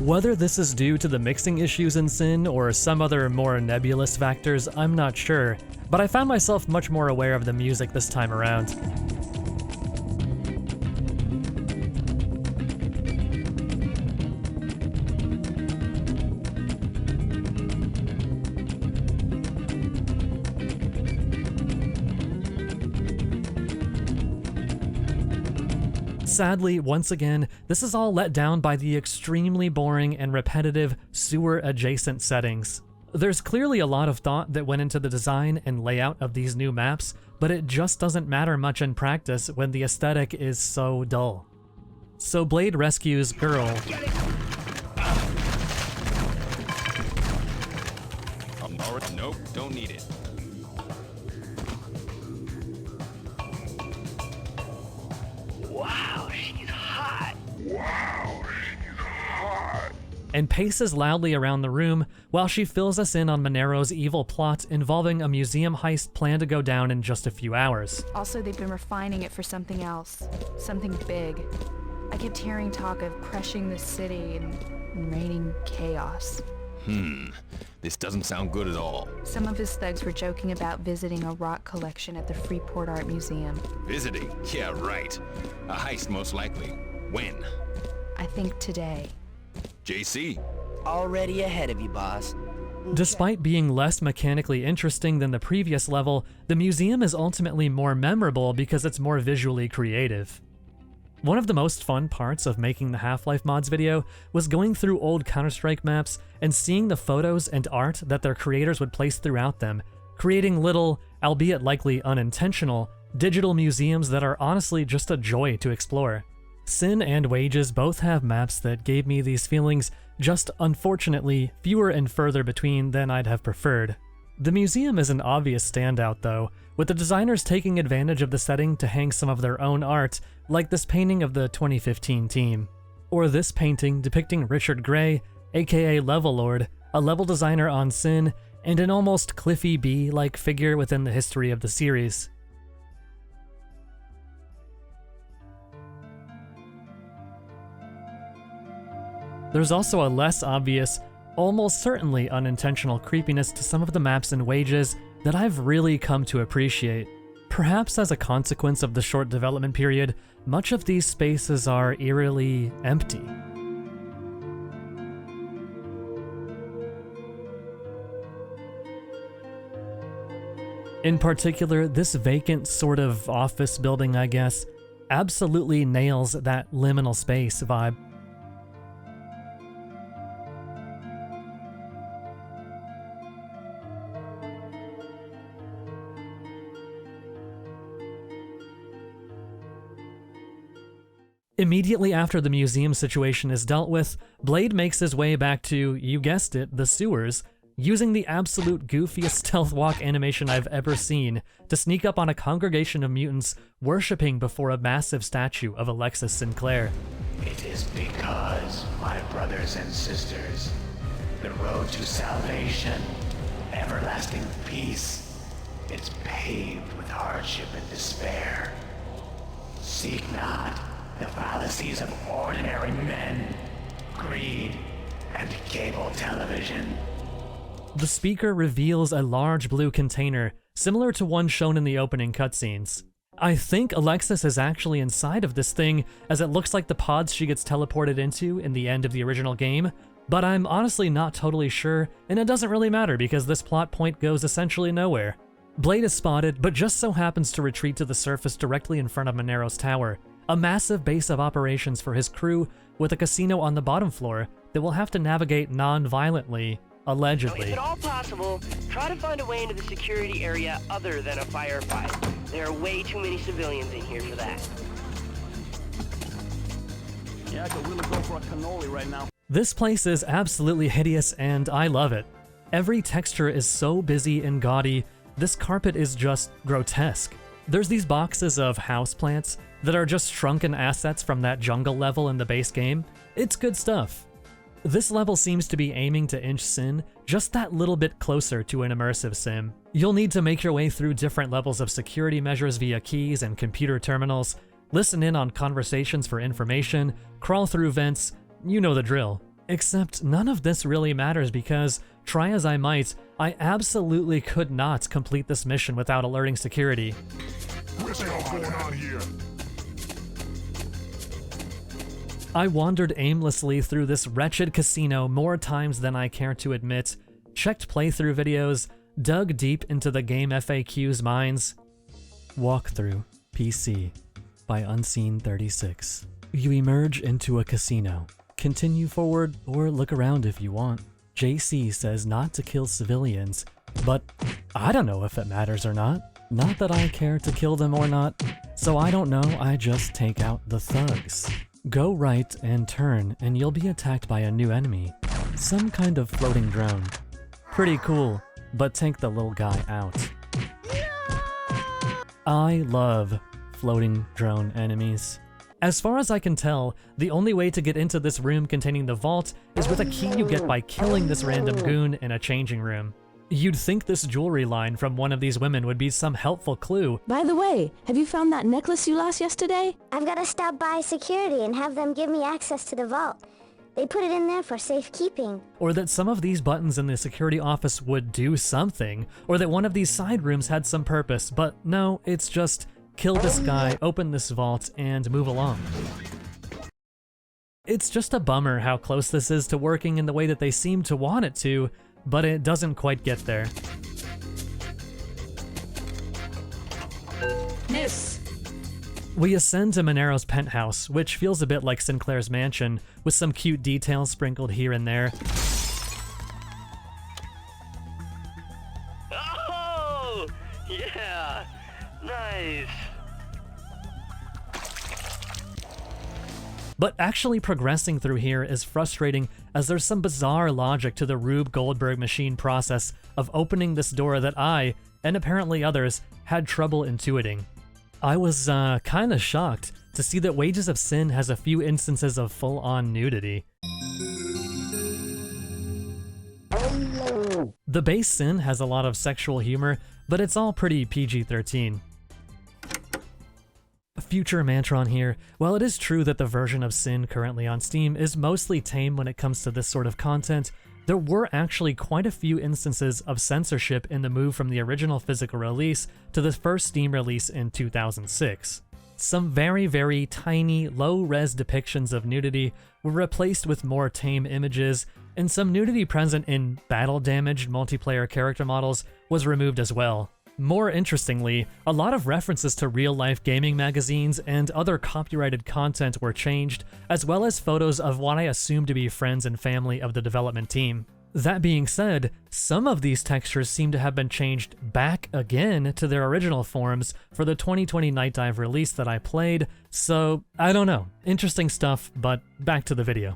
Whether this is due to the mixing issues in SiN or some other more nebulous factors, I'm not sure, but I found myself much more aware of the music this time around. Sadly, once again, this is all let down by the extremely boring and repetitive sewer-adjacent settings. There's clearly a lot of thought that went into the design and layout of these new maps, but it just doesn't matter much in practice when the aesthetic is so dull. So Blade rescues Girl. Nope, don't need it. Wow, she's hot. Wow, she's hot. and paces loudly around the room while she fills us in on Monero's evil plot involving a museum heist planned to go down in just a few hours. Also, they've been refining it for something else, something big. I kept hearing talk of crushing the city and raining chaos. This doesn't sound good at all. Some of his thugs were joking about visiting a rock collection at the Freeport Art Museum. Visiting? Yeah, right. A heist most likely. When? I think today. JC? Already ahead of you, boss. Despite being less mechanically interesting than the previous level, the museum is ultimately more memorable because it's more visually creative. One of the most fun parts of making the Half-Life mods video was going through old Counter-Strike maps and seeing the photos and art that their creators would place throughout them, creating little, albeit likely unintentional, digital museums that are honestly just a joy to explore. SiN and Wages both have maps that gave me these feelings, just unfortunately fewer and further between than I'd have preferred. The museum is an obvious standout though, with the designers taking advantage of the setting to hang some of their own art, like this painting of the 2015 team. Or this painting depicting Richard Gray, aka Level Lord, a level designer on SiN, and an almost Cliffy B-like figure within the history of the series. There's also a less obvious, almost certainly unintentional creepiness to some of the maps and Wages that I've really come to appreciate. Perhaps as a consequence of the short development period, much of these spaces are eerily empty. In particular, this vacant sort of office building, I guess, absolutely nails that liminal space vibe. Immediately after the museum situation is dealt with, Blade makes his way back to, you guessed it, the sewers, using the absolute goofiest stealth walk animation I've ever seen to sneak up on a congregation of mutants worshipping before a massive statue of Alexis Sinclair. It is because, my brothers and sisters, the road to salvation, everlasting peace, it's paved with hardship and despair. Seek not the fallacies of ordinary men, greed, and cable television. The speaker reveals a large blue container, similar to one shown in the opening cutscenes. I think Alexis is actually inside of this thing, as it looks like the pods she gets teleported into in the end of the original game, but I'm honestly not totally sure, and it doesn't really matter because this plot point goes essentially nowhere. Blade is spotted, but just so happens to retreat to the surface directly in front of Monero's tower, a massive base of operations for his crew with a casino on the bottom floor that will have to navigate non-violently, allegedly. If at all possible, try to find a way into the security area other than a firefight. There are way too many civilians in here for that. Yeah, I could really go for a cannoli right now. This place is absolutely hideous and I love it. Every texture is so busy and gaudy, this carpet is just grotesque. There's these boxes of houseplants that are just shrunken assets from that jungle level in the base game. It's good stuff. This level seems to be aiming to inch SiN just that little bit closer to an immersive sim. You'll need to make your way through different levels of security measures via keys and computer terminals, listen in on conversations for information, crawl through vents, you know the drill. Except none of this really matters because, try as I might, I absolutely could not complete this mission without alerting security. What's going on here? I wandered aimlessly through this wretched casino more times than I care to admit, checked playthrough videos, dug deep into the game FAQ's minds. Walkthrough, PC, by Unseen36. You emerge into a casino. Continue forward or look around if you want. JC says not to kill civilians, but I don't know if it matters or not. Not that I care to kill them or not, so I don't know, I just take out the thugs. Go right and turn and you'll be attacked by a new enemy. Some kind of floating drone. Pretty cool, but take the little guy out. I love floating drone enemies. As far as I can tell, the only way to get into this room containing the vault is with a key you get by killing this random goon in a changing room. You'd think this jewelry line from one of these women would be some helpful clue. By the way, have you found that necklace you lost yesterday? I've got to stop by security and have them give me access to the vault. They put it in there for safekeeping. Or that some of these buttons in the security office would do something, or that one of these side rooms had some purpose, but no, it's just kill this guy, open this vault, and move along. It's just a bummer how close this is to working in the way that they seem to want it to, but it doesn't quite get there. Miss. We ascend to Monero's penthouse, which feels a bit like Sinclair's mansion, with some cute details sprinkled here and there. Oh! Yeah! Nice! But actually progressing through here is frustrating, as there's some bizarre logic to the Rube Goldberg machine process of opening this door that I, and apparently others, had trouble intuiting. I was kinda shocked to see that Wages of Sin has a few instances of full-on nudity. The base SiN has a lot of sexual humor, but it's all pretty PG-13. Future Mantron here. While it is true that the version of SiN currently on Steam is mostly tame when it comes to this sort of content, there were actually quite a few instances of censorship in the move from the original physical release to the first Steam release in 2006. Some very, very tiny, low-res depictions of nudity were replaced with more tame images, and some nudity present in battle-damaged multiplayer character models was removed as well. More interestingly, a lot of references to real-life gaming magazines and other copyrighted content were changed, as well as photos of what I assume to be friends and family of the development team. That being said, some of these textures seem to have been changed back again to their original forms for the 2020 Night Dive release that I played, so I don't know. Interesting stuff, but back to the video.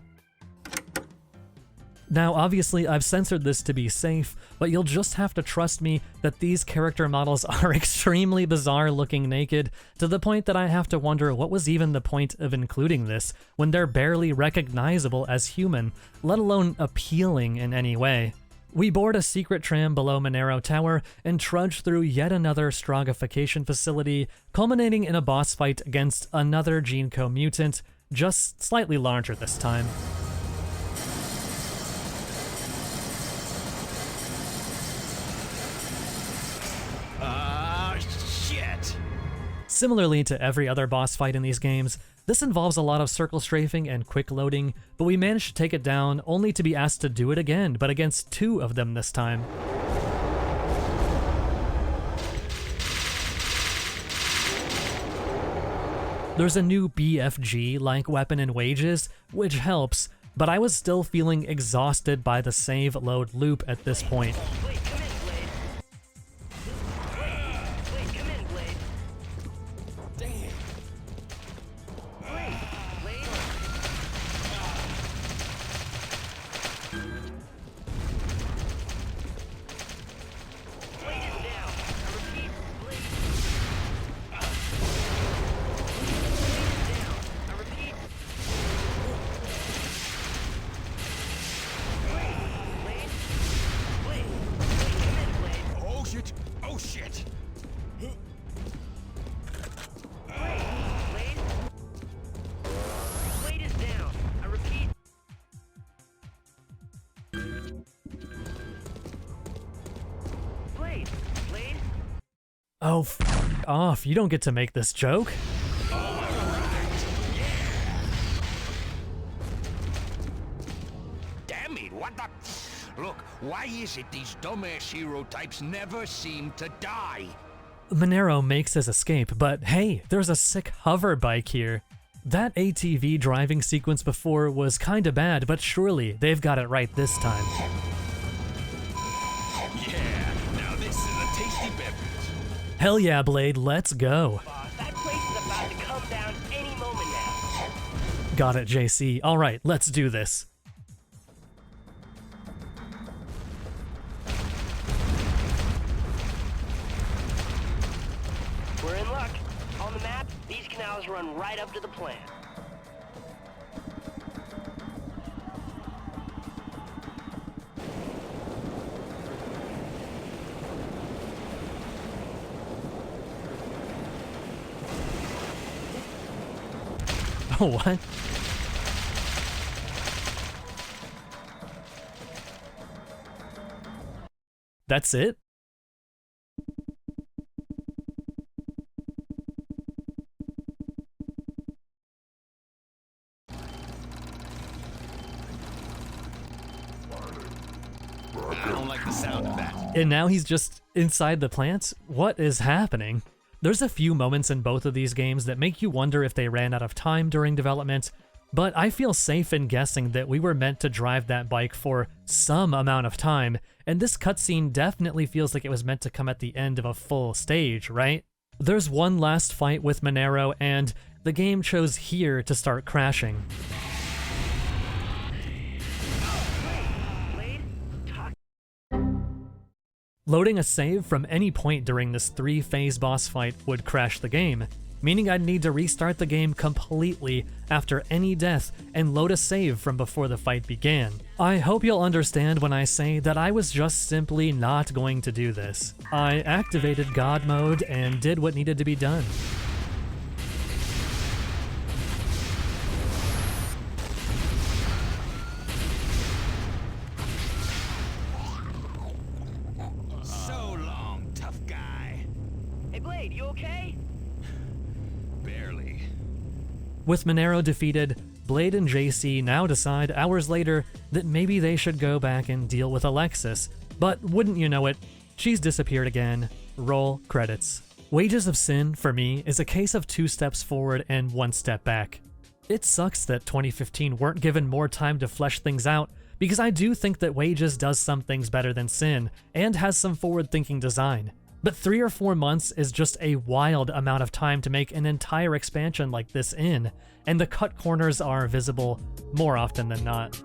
Now, obviously, I've censored this to be safe, but you'll just have to trust me that these character models are extremely bizarre looking naked, to the point that I have to wonder what was even the point of including this when they're barely recognizable as human, let alone appealing in any way. We board a secret tram below Monero Tower and trudge through yet another stratification facility, culminating in a boss fight against another GeneCo mutant, just slightly larger this time. Similarly to every other boss fight in these games, this involves a lot of circle strafing and quick loading, but we managed to take it down only to be asked to do it again, but against 2 of them this time. There's a new BFG-like weapon in Wages, which helps, but I was still feeling exhausted by the save-load loop at this point. Oh, f off, you don't get to make this joke. Damn it, what the... Look, why is it these dumbass hero types never seem to die? Monero makes his escape, but hey, there's a sick hover bike here. That ATV driving sequence before was kinda bad, but surely they've got it right this time. Yeah, now this is a tasty beverage. Hell yeah, Blade, let's go. That place is about to come down any moment now. Got it, JC. Alright, let's do this. We're in luck. On the map, these canals run right up to the plant. What? That's it? I don't like the sound of that. And now he's just inside the plant? What is happening? There's a few moments in both of these games that make you wonder if they ran out of time during development, but I feel safe in guessing that we were meant to drive that bike for some amount of time, and this cutscene definitely feels like it was meant to come at the end of a full stage, right? There's one last fight with Monero, and the game chose here to start crashing. Loading a save from any point during this 3-phase boss fight would crash the game, meaning I'd need to restart the game completely after any death and load a save from before the fight began. I hope you'll understand when I say that I was just simply not going to do this. I activated God mode and did what needed to be done. With Monero defeated, Blade and JC now decide hours later that maybe they should go back and deal with Alexis, but wouldn't you know it, she's disappeared again. Roll credits. Wages of SiN, for me, is a case of 2 steps forward and 1 step back. It sucks that 2015 weren't given more time to flesh things out, because I do think that Wages does some things better than SiN, and has some forward-thinking design. But 3 or 4 months is just a wild amount of time to make an entire expansion like this in, and the cut corners are visible more often than not.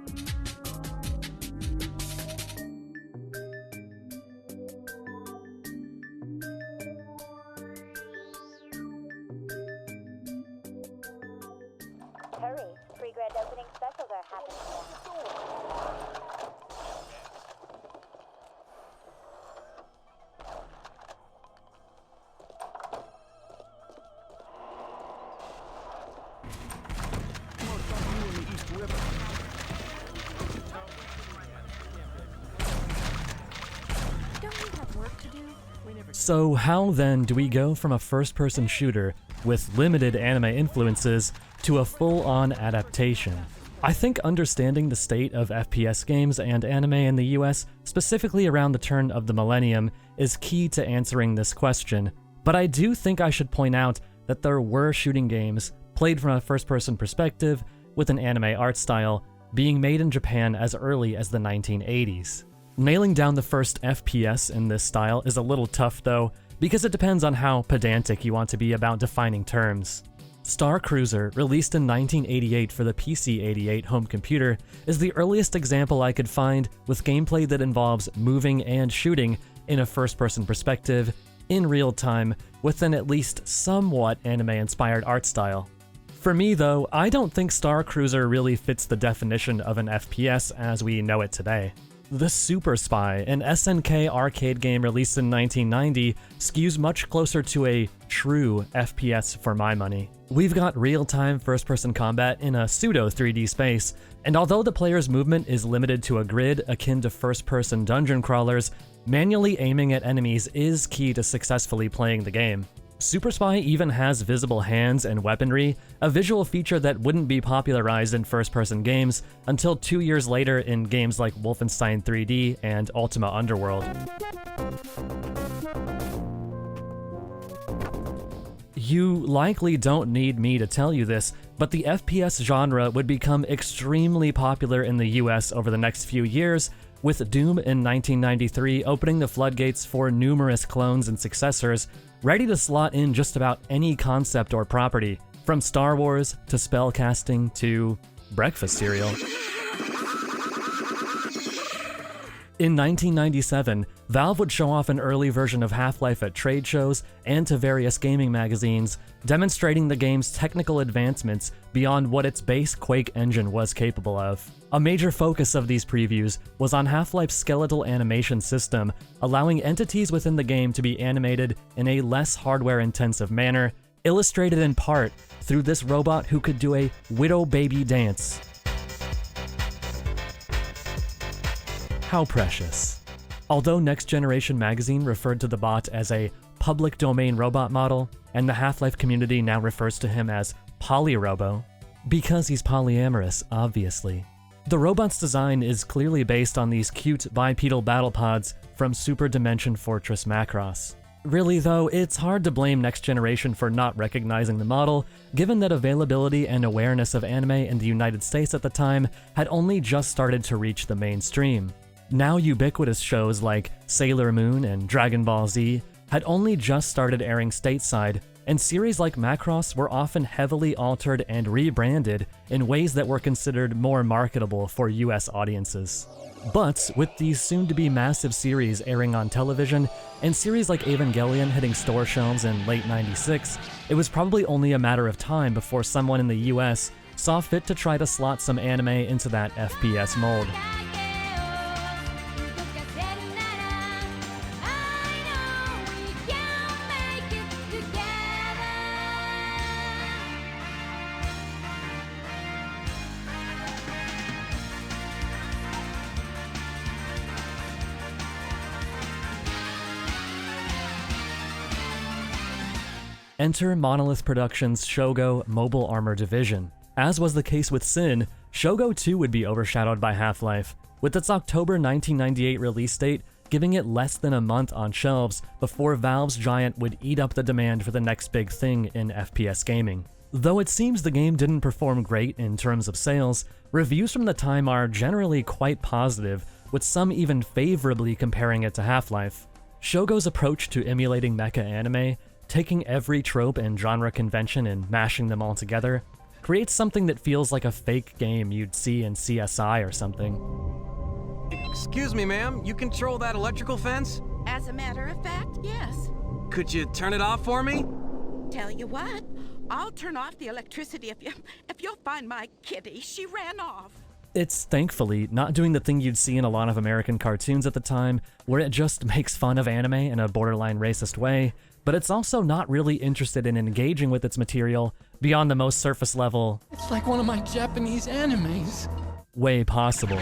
Hurry, pre-grand opening specials are happening now. So how then do we go from a first-person shooter with limited anime influences to a full-on adaptation? I think understanding the state of FPS games and anime in the US, specifically around the turn of the millennium, is key to answering this question, but I do think I should point out that there were shooting games played from a first-person perspective with an anime art style being made in Japan as early as the 1980s. Nailing down the first FPS in this style is a little tough though, because it depends on how pedantic you want to be about defining terms. Star Cruiser, released in 1988 for the PC-88 home computer, is the earliest example I could find with gameplay that involves moving and shooting in a first-person perspective, in real time, with an at least somewhat anime-inspired art style. For me though, I don't think Star Cruiser really fits the definition of an FPS as we know it today. The Super Spy, an SNK arcade game released in 1990, skews much closer to a true FPS for my money. We've got real-time first-person combat in a pseudo-3D space, and although the player's movement is limited to a grid akin to first-person dungeon crawlers, manually aiming at enemies is key to successfully playing the game. Super Spy even has visible hands and weaponry, a visual feature that wouldn't be popularized in first-person games until 2 years later in games like Wolfenstein 3D and Ultima Underworld. You likely don't need me to tell you this, but the FPS genre would become extremely popular in the US over the next few years, with Doom in 1993 opening the floodgates for numerous clones and successors, ready to slot in just about any concept or property, from Star Wars to spellcasting to breakfast cereal. In 1997, Valve would show off an early version of Half-Life at trade shows and to various gaming magazines, demonstrating the game's technical advancements beyond what its base Quake engine was capable of. A major focus of these previews was on Half-Life's skeletal animation system, allowing entities within the game to be animated in a less hardware-intensive manner, illustrated in part through this robot who could do a widow baby dance. How precious. Although Next Generation magazine referred to the bot as a public domain robot model, and the Half-Life community now refers to him as Polyrobo, because he's polyamorous, obviously. The robot's design is clearly based on these cute bipedal battle pods from Super Dimension Fortress Macross. Really though, it's hard to blame Next Generation for not recognizing the model, given that availability and awareness of anime in the United States at the time had only just started to reach the mainstream. Now ubiquitous shows like Sailor Moon and Dragon Ball Z had only just started airing stateside, and series like Macross were often heavily altered and rebranded in ways that were considered more marketable for US audiences. But with these soon-to-be massive series airing on television, and series like Evangelion hitting store shelves in late '96, it was probably only a matter of time before someone in the US saw fit to try to slot some anime into that FPS mold. Enter Monolith Productions' Shogo Mobile Armor Division. As was the case with SiN, Shogo 2 would be overshadowed by Half-Life, with its October 1998 release date giving it less than a month on shelves before Valve's giant would eat up the demand for the next big thing in FPS gaming. Though it seems the game didn't perform great in terms of sales, reviews from the time are generally quite positive, with some even favorably comparing it to Half-Life. Shogo's approach to emulating mecha anime, taking every trope and genre convention and mashing them all together, creates something that feels like a fake game you'd see in CSI or something. Excuse me, ma'am, you control that electrical fence? As a matter of fact, yes. Could you turn it off for me? Tell you what, I'll turn off the electricity if you'll find my kitty. She ran off. It's thankfully not doing the thing you'd see in a lot of American cartoons at the time, where it just makes fun of anime in a borderline racist way, but it's also not really interested in engaging with its material beyond the most surface level, it's like one of my Japanese animes, way possible.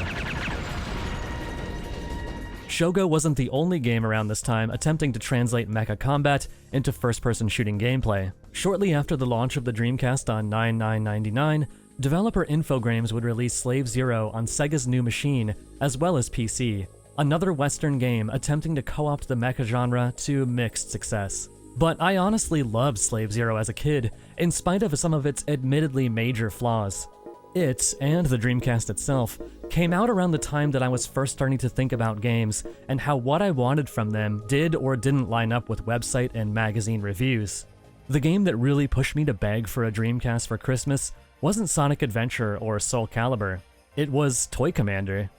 Shogo wasn't the only game around this time attempting to translate mecha combat into first-person shooting gameplay. Shortly after the launch of the Dreamcast on 9/9/99, developer Infogrames would release Slave Zero on Sega's new machine, as well as PC, another Western game attempting to co-opt the mecha genre to mixed success. But I honestly loved Slave Zero as a kid, in spite of some of its admittedly major flaws. It, and the Dreamcast itself, came out around the time that I was first starting to think about games, and how what I wanted from them did or didn't line up with website and magazine reviews. The game that really pushed me to beg for a Dreamcast for Christmas wasn't Sonic Adventure or Soul Calibur, it was Toy Commander.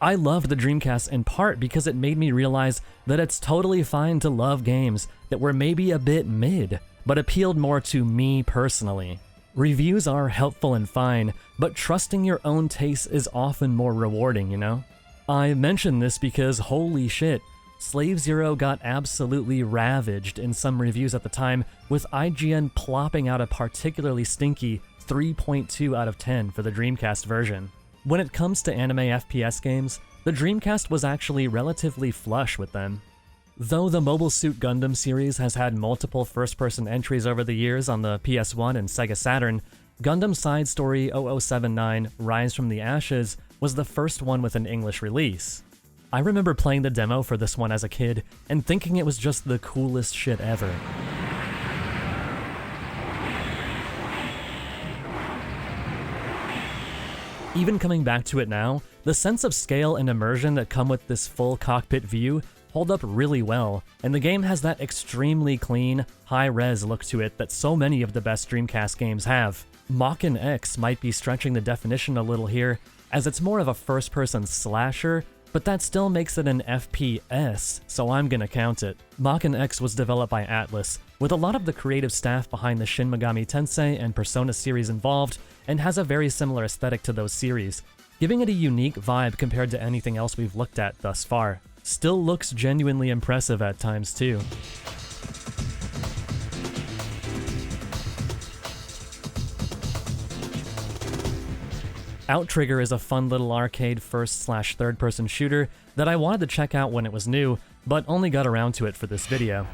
I loved the Dreamcast in part because it made me realize that it's totally fine to love games that were maybe a bit mid, but appealed more to me personally. Reviews are helpful and fine, but trusting your own taste is often more rewarding, you know? I mention this because holy shit, Slave Zero got absolutely ravaged in some reviews at the time, with IGN plopping out a particularly stinky 3.2 out of 10 for the Dreamcast version. When it comes to anime FPS games, the Dreamcast was actually relatively flush with them. Though the Mobile Suit Gundam series has had multiple first-person entries over the years on the PS1 and Sega Saturn, Gundam Side Story 0079 Rise from the Ashes was the first one with an English release. I remember playing the demo for this one as a kid and thinking it was just the coolest shit ever. Even coming back to it now, the sense of scale and immersion that come with this full cockpit view hold up really well, and the game has that extremely clean, high-res look to it that so many of the best Dreamcast games have. Mach-N X might be stretching the definition a little here, as it's more of a first-person slasher, but that still makes it an FPS, so I'm gonna count it. Mach-N X was developed by Atlus, with a lot of the creative staff behind the Shin Megami Tensei and Persona series involved, and has a very similar aesthetic to those series, giving it a unique vibe compared to anything else we've looked at thus far. Still looks genuinely impressive at times too. Outrigger is a fun little arcade first/third-person shooter that I wanted to check out when it was new, but only got around to it for this video.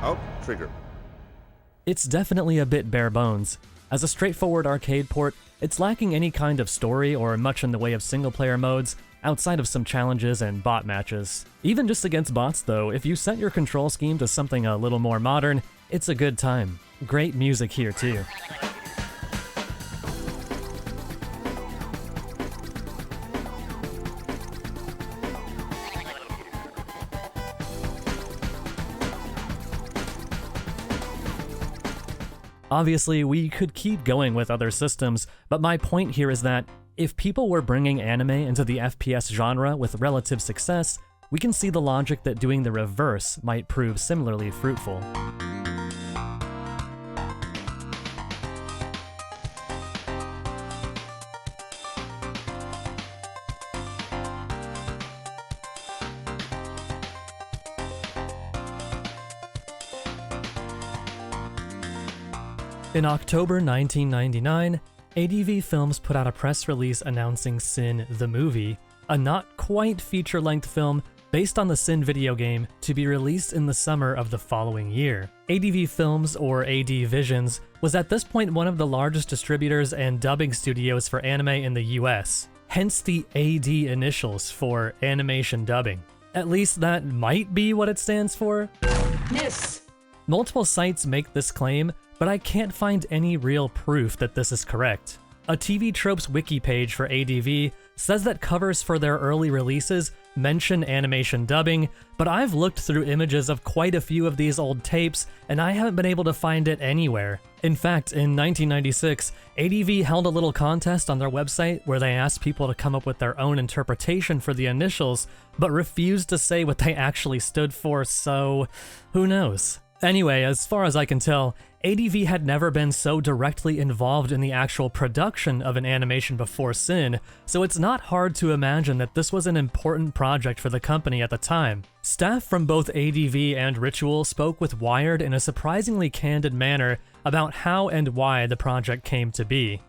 Outrigger. It's definitely a bit bare bones. As a straightforward arcade port, it's lacking any kind of story or much in the way of single-player modes, outside of some challenges and bot matches. Even just against bots though, if you set your control scheme to something a little more modern, it's a good time. Great music here too. Obviously, we could keep going with other systems, but my point here is that if people were bringing anime into the FPS genre with relative success, we can see the logic that doing the reverse might prove similarly fruitful. In October 1999, ADV Films put out a press release announcing SiN the Movie, a not-quite feature-length film based on the SiN video game to be released in the summer of the following year. ADV Films, or AD Visions, was at this point one of the largest distributors and dubbing studios for anime in the US, hence the AD initials for animation dubbing. At least that might be what it stands for. Yes! Multiple sites make this claim, but I can't find any real proof that this is correct. A TV Tropes wiki page for ADV says that covers for their early releases mention animation dubbing, but I've looked through images of quite a few of these old tapes, and I haven't been able to find it anywhere. In fact, in 1996, ADV held a little contest on their website where they asked people to come up with their own interpretation for the initials, but refused to say what they actually stood for, so who knows? Anyway, as far as I can tell, ADV had never been so directly involved in the actual production of an animation before SiN, so it's not hard to imagine that this was an important project for the company at the time. Staff from both ADV and Ritual spoke with Wired in a surprisingly candid manner about how and why the project came to be.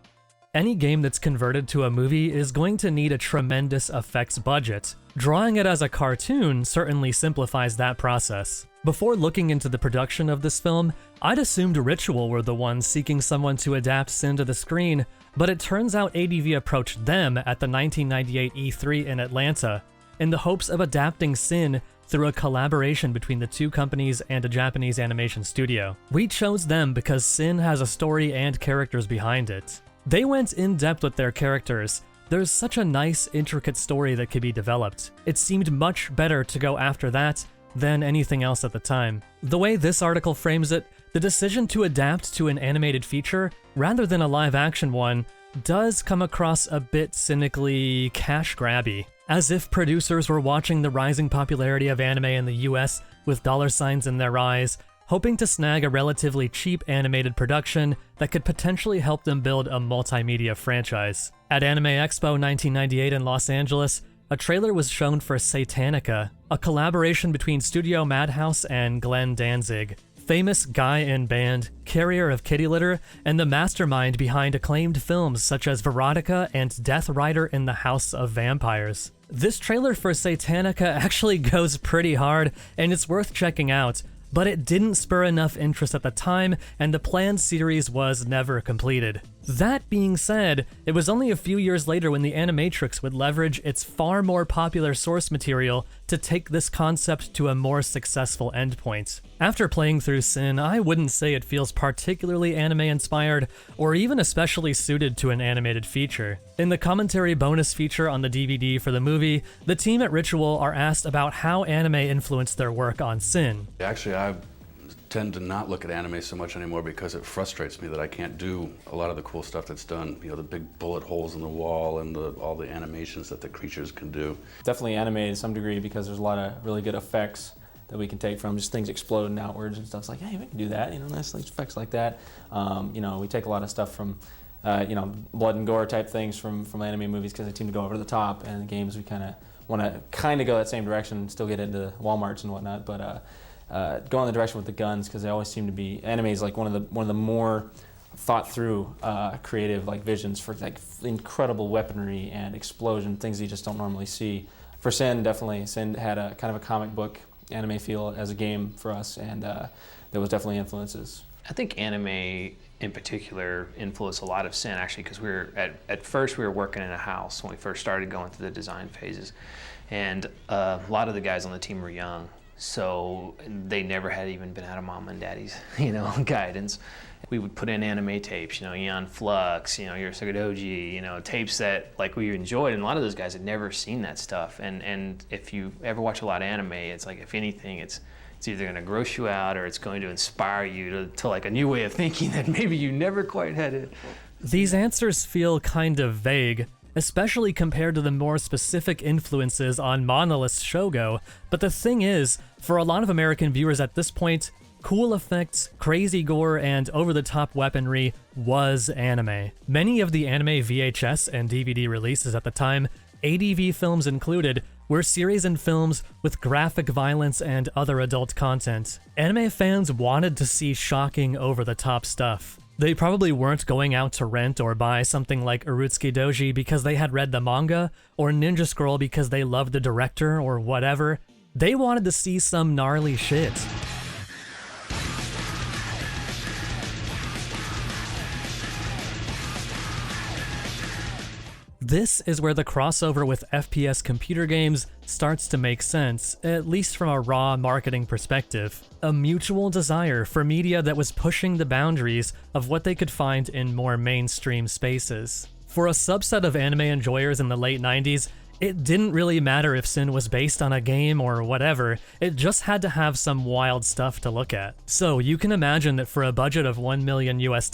Any game that's converted to a movie is going to need a tremendous effects budget. Drawing it as a cartoon certainly simplifies that process. Before looking into the production of this film, I'd assumed Ritual were the ones seeking someone to adapt SiN to the screen, but it turns out ADV approached them at the 1998 E3 in Atlanta, in the hopes of adapting SiN through a collaboration between the two companies and a Japanese animation studio. We chose them because SiN has a story and characters behind it. They went in depth with their characters. There's such a nice, intricate story that could be developed. It seemed much better to go after that than anything else at the time. The way this article frames it, the decision to adapt to an animated feature rather than a live-action one does come across a bit cynically cash-grabby, as if producers were watching the rising popularity of anime in the US with dollar signs in their eyes, hoping to snag a relatively cheap animated production that could potentially help them build a multimedia franchise. At Anime Expo 1998 in Los Angeles, a trailer was shown for Satanica, a collaboration between Studio Madhouse and Glenn Danzig, famous guy in band, carrier of kitty litter, and the mastermind behind acclaimed films such as Veronica and Death Rider in the House of Vampires. This trailer for Satanica actually goes pretty hard, and it's worth checking out, but it didn't spur enough interest at the time, and the planned series was never completed. That being said, it was only a few years later when the Animatrix would leverage its far more popular source material to take this concept to a more successful endpoint. After playing through SiN, I wouldn't say it feels particularly anime-inspired, or even especially suited to an animated feature. In the commentary bonus feature on the DVD for the movie, the team at Ritual are asked about how anime influenced their work on SiN. Actually, I tend to not look at anime so much anymore because it frustrates me that I can't do a lot of the cool stuff that's done. You know, the big bullet holes in the wall and all the animations that the creatures can do. Definitely animated to some degree because there's a lot of really good effects that we can take from just things exploding outwards and stuff. It's like, hey, we can do that, you know, nice effects like that. You know, we take a lot of stuff from, you know, blood and gore type things from anime movies because they seem to go over the top, and in games we kind of want to go that same direction and still get into Walmarts and whatnot, but go in the direction with the guns because they always seem to be, anime is like one of the more thought through creative like visions for like incredible weaponry and explosion, things you just don't normally see. For SiN, definitely, SiN had a kind of a comic book anime feel as a game for us, and there was definitely influences. I think anime in particular influenced a lot of SiN, actually, because we were at first we were working in a house when we first started going through the design phases, and a lot of the guys on the team were young, so they never had even been out of mom and daddy's, guidance. We would put in anime tapes, Eon Flux, Yurosaka Doji, tapes that like we enjoyed, and a lot of those guys had never seen that stuff. And if you ever watch a lot of anime, it's like, if anything, it's either going to gross you out or it's going to inspire you to like a new way of thinking that maybe you never quite had it. These answers feel kind of vague, especially compared to the more specific influences on Monolith's Shogo. But the thing is, for a lot of American viewers at this point, cool effects, crazy gore, and over-the-top weaponry was anime. Many of the anime VHS and DVD releases at the time, ADV films included, were series and films with graphic violence and other adult content. Anime fans wanted to see shocking, over-the-top stuff. They probably weren't going out to rent or buy something like Urutsuki Doji because they had read the manga, or Ninja Scroll because they loved the director, or whatever. They wanted to see some gnarly shit. This is where the crossover with FPS computer games starts to make sense, at least from a raw marketing perspective. A mutual desire for media that was pushing the boundaries of what they could find in more mainstream spaces. For a subset of anime enjoyers in the late 90s, it didn't really matter if SiN was based on a game or whatever, it just had to have some wild stuff to look at. So you can imagine that for a budget of $1 million US,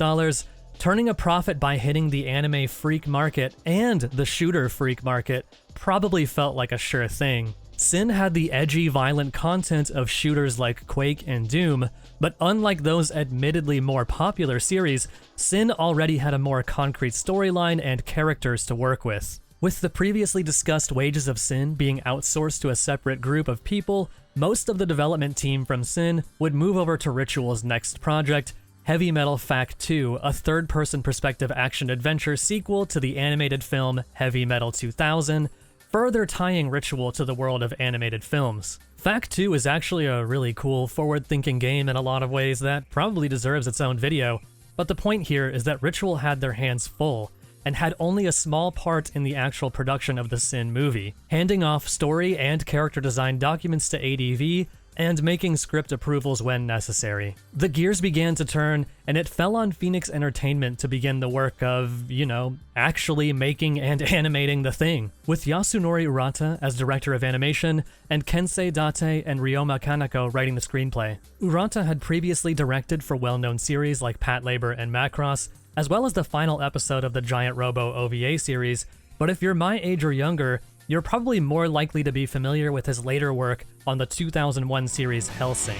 turning a profit by hitting the anime freak market and the shooter freak market probably felt like a sure thing. SiN had the edgy, violent content of shooters like Quake and Doom, but unlike those admittedly more popular series, SiN already had a more concrete storyline and characters to work with. With the previously discussed wages of SiN being outsourced to a separate group of people, most of the development team from SiN would move over to Ritual's next project, Heavy Metal Fact 2, a third-person perspective action-adventure sequel to the animated film Heavy Metal 2000, further tying Ritual to the world of animated films. Fact 2 is actually a really cool, forward-thinking game in a lot of ways that probably deserves its own video, but the point here is that Ritual had their hands full, and had only a small part in the actual production of the SiN movie, handing off story and character design documents to ADV, and making script approvals when necessary. The gears began to turn, and it fell on Phoenix Entertainment to begin the work of, actually making and animating the thing. With Yasunori Urata as director of animation, and Kensei Date and Ryoma Kaneko writing the screenplay. Urata had previously directed for well-known series like Patlabor and Macross, as well as the final episode of the Giant Robo OVA series, but if you're my age or younger, you're probably more likely to be familiar with his later work on the 2001 series Hellsing.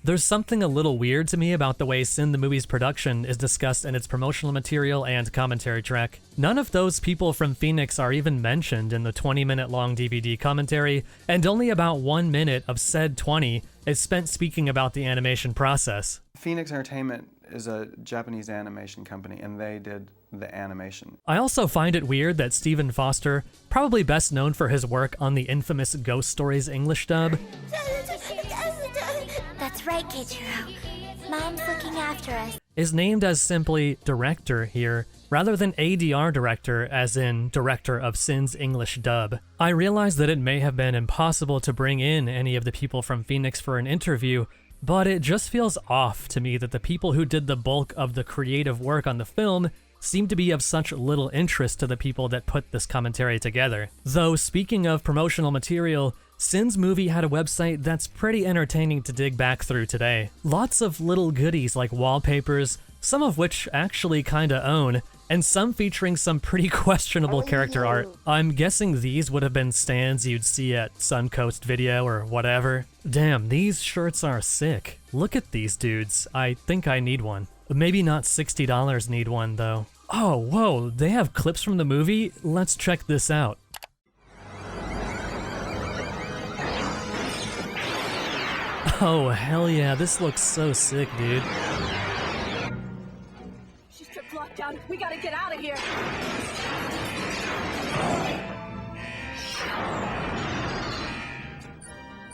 There's something a little weird to me about the way SiN the movie's production is discussed in its promotional material and commentary track. None of those people from Phoenix are even mentioned in the 20-minute long DVD commentary, and only about 1 minute of said 20 is spent speaking about the animation process. Phoenix Entertainment is a Japanese animation company, and they did the animation. I also find it weird that Stephen Foster, probably best known for his work on the infamous Ghost Stories English dub, That's right, Keiichiro. Mom's looking after us. is named as simply director here, rather than ADR director as in director of SiN's English dub. I realize that it may have been impossible to bring in any of the people from Phoenix for an interview, but it just feels off to me that the people who did the bulk of the creative work on the film seem to be of such little interest to the people that put this commentary together. Though, speaking of promotional material, SiN's movie had a website that's pretty entertaining to dig back through today. Lots of little goodies like wallpapers, some of which actually kinda own, and some featuring some pretty questionable character art. I'm guessing these would have been stands you'd see at Suncoast Video or whatever. Damn, these shirts are sick. Look at these dudes. I think I need one. Maybe not $60 need one though. Oh, whoa, they have clips from the movie? Let's check this out. Oh, hell yeah, this looks so sick, dude. She's tripped lockdown. We gotta get out of here.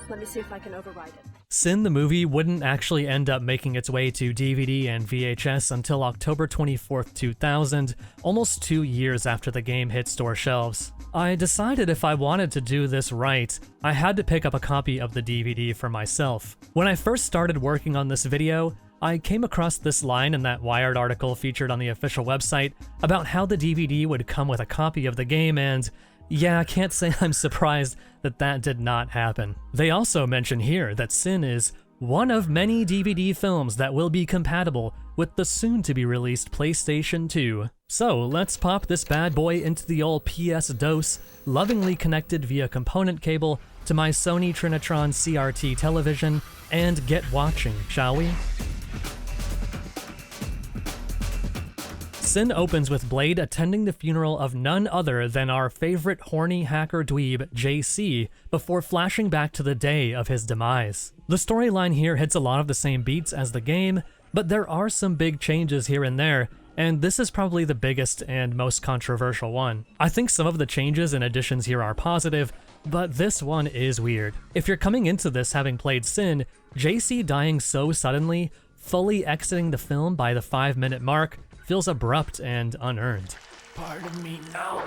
Let me see if I can override it. SiN the movie wouldn't actually end up making its way to DVD and VHS until October 24th, 2000, almost 2 years after the game hit store shelves. I decided if I wanted to do this right, I had to pick up a copy of the DVD for myself. When I first started working on this video, I came across this line in that Wired article featured on the official website about how the DVD would come with a copy of the game, and yeah, I can't say I'm surprised that that did not happen. They also mention here that SiN is one of many DVD films that will be compatible with the soon-to-be-released PlayStation 2. So let's pop this bad boy into the old PS-DOS, lovingly connected via component cable to my Sony Trinitron CRT television, and get watching, shall we? SiN opens with Blade attending the funeral of none other than our favorite horny hacker dweeb, JC, before flashing back to the day of his demise. The storyline here hits a lot of the same beats as the game, but there are some big changes here and there, and this is probably the biggest and most controversial one. I think some of the changes and additions here are positive, but this one is weird. If you're coming into this having played SiN, JC dying so suddenly, fully exiting the film by the 5-minute mark, feels abrupt and unearned. Pardon me now.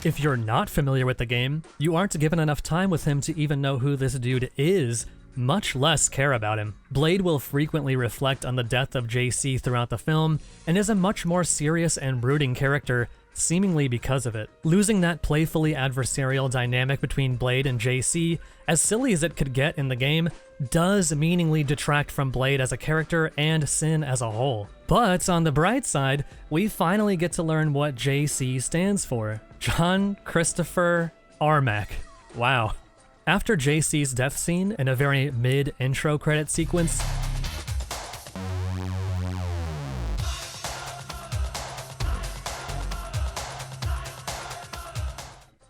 If you're not familiar with the game, you aren't given enough time with him to even know who this dude is, much less care about him. Blade will frequently reflect on the death of JC throughout the film, and is a much more serious and brooding character, seemingly because of it. Losing that playfully adversarial dynamic between Blade and JC, as silly as it could get in the game, does meaningfully detract from Blade as a character and SiN as a whole. But on the bright side, we finally get to learn what JC stands for. John Christopher Armack. Wow. After JC's death scene in a very mid-intro credit sequence,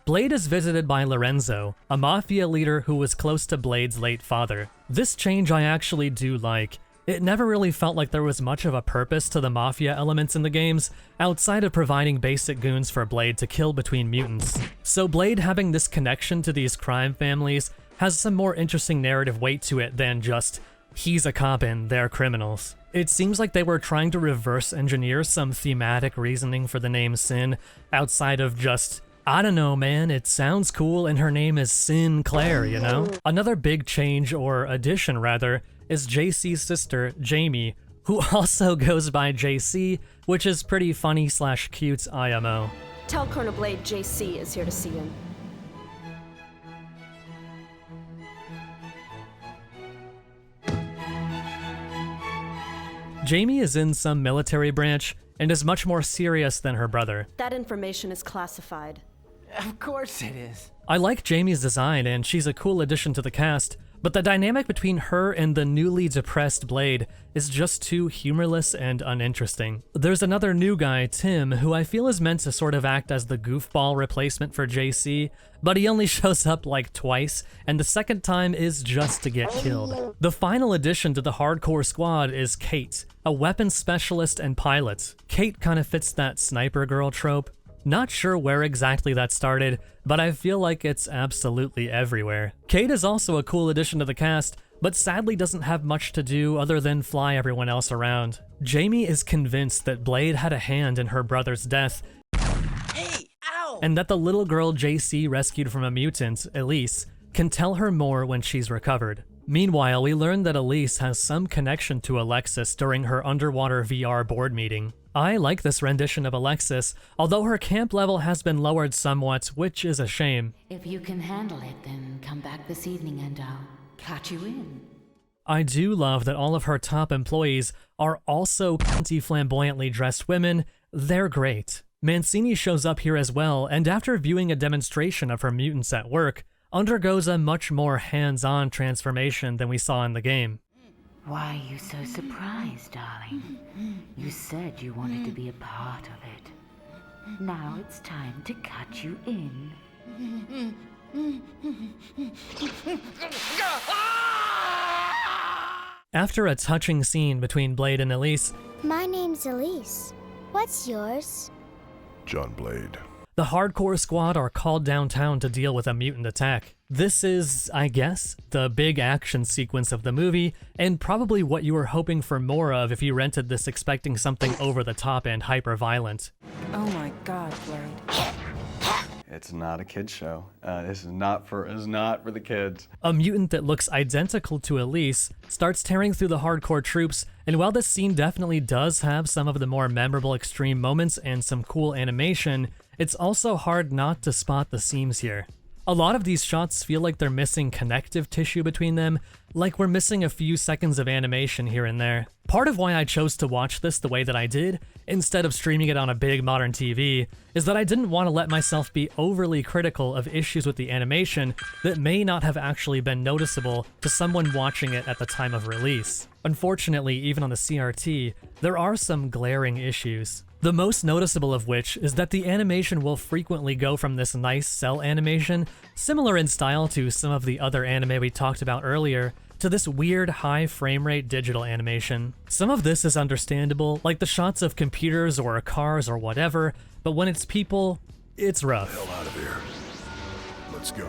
Blade is visited by Lorenzo, a mafia leader who was close to Blade's late father. This change I actually do like. It never really felt like there was much of a purpose to the mafia elements in the games, outside of providing basic goons for Blade to kill between mutants. So Blade having this connection to these crime families has some more interesting narrative weight to it than just, he's a cop and they're criminals. It seems like they were trying to reverse engineer some thematic reasoning for the name SiN, outside of just, I don't know, man, it sounds cool and her name is Sinclair, you know? Another big change, or addition rather, is JC's sister, Jamie, who also goes by JC, which is pretty funny / cute IMO. Tell Colonel Blade JC is here to see him. Jamie is in some military branch and is much more serious than her brother. That information is classified. Of course it is. I like Jamie's design and she's a cool addition to the cast, but the dynamic between her and the newly depressed Blade is just too humorless and uninteresting. There's another new guy, Tim, who I feel is meant to sort of act as the goofball replacement for JC, but he only shows up like twice, and the second time is just to get killed. The final addition to the hardcore squad is Kate, a weapons specialist and pilot. Kate kind of fits that sniper girl trope. Not sure where exactly that started, but I feel like it's absolutely everywhere. Kate is also a cool addition to the cast, but sadly doesn't have much to do other than fly everyone else around. Jamie is convinced that Blade had a hand in her brother's death, and that the little girl JC rescued from a mutant, Elise, can tell her more when she's recovered. Meanwhile, we learn that Elise has some connection to Alexis during her underwater VR board meeting. I like this rendition of Alexis, although her camp level has been lowered somewhat, which is a shame. If you can handle it, then come back this evening and I'll catch you in. I do love that all of her top employees are also flamboyantly dressed women. They're great. Mancini shows up here as well, and after viewing a demonstration of her mutants at work, undergoes a much more hands-on transformation than we saw in the game. Why are you so surprised, darling? You said you wanted to be a part of it. Now it's time to cut you in. After a touching scene between Blade and Elise, My name's Elise. What's yours? John Blade. the hardcore squad are called downtown to deal with a mutant attack. This is, I guess, the big action sequence of the movie, and probably what you were hoping for more of if you rented this expecting something over the top and hyper-violent. Oh my God, Blade. It's not a kid's show. This is not for the kids. A mutant that looks identical to Elise starts tearing through the hardcore troops, and while this scene definitely does have some of the more memorable extreme moments and some cool animation, it's also hard not to spot the seams here. A lot of these shots feel like they're missing connective tissue between them, like we're missing a few seconds of animation here and there. Part of why I chose to watch this the way that I did, instead of streaming it on a big modern TV, is that I didn't want to let myself be overly critical of issues with the animation that may not have actually been noticeable to someone watching it at the time of release. Unfortunately, even on the CRT, there are some glaring issues. The most noticeable of which is that the animation will frequently go from this nice cell animation, similar in style to some of the other anime we talked about earlier, to this weird high frame rate digital animation. Some of this is understandable, like the shots of computers or cars or whatever, but when it's people, it's rough. Hell out of here. Let's go.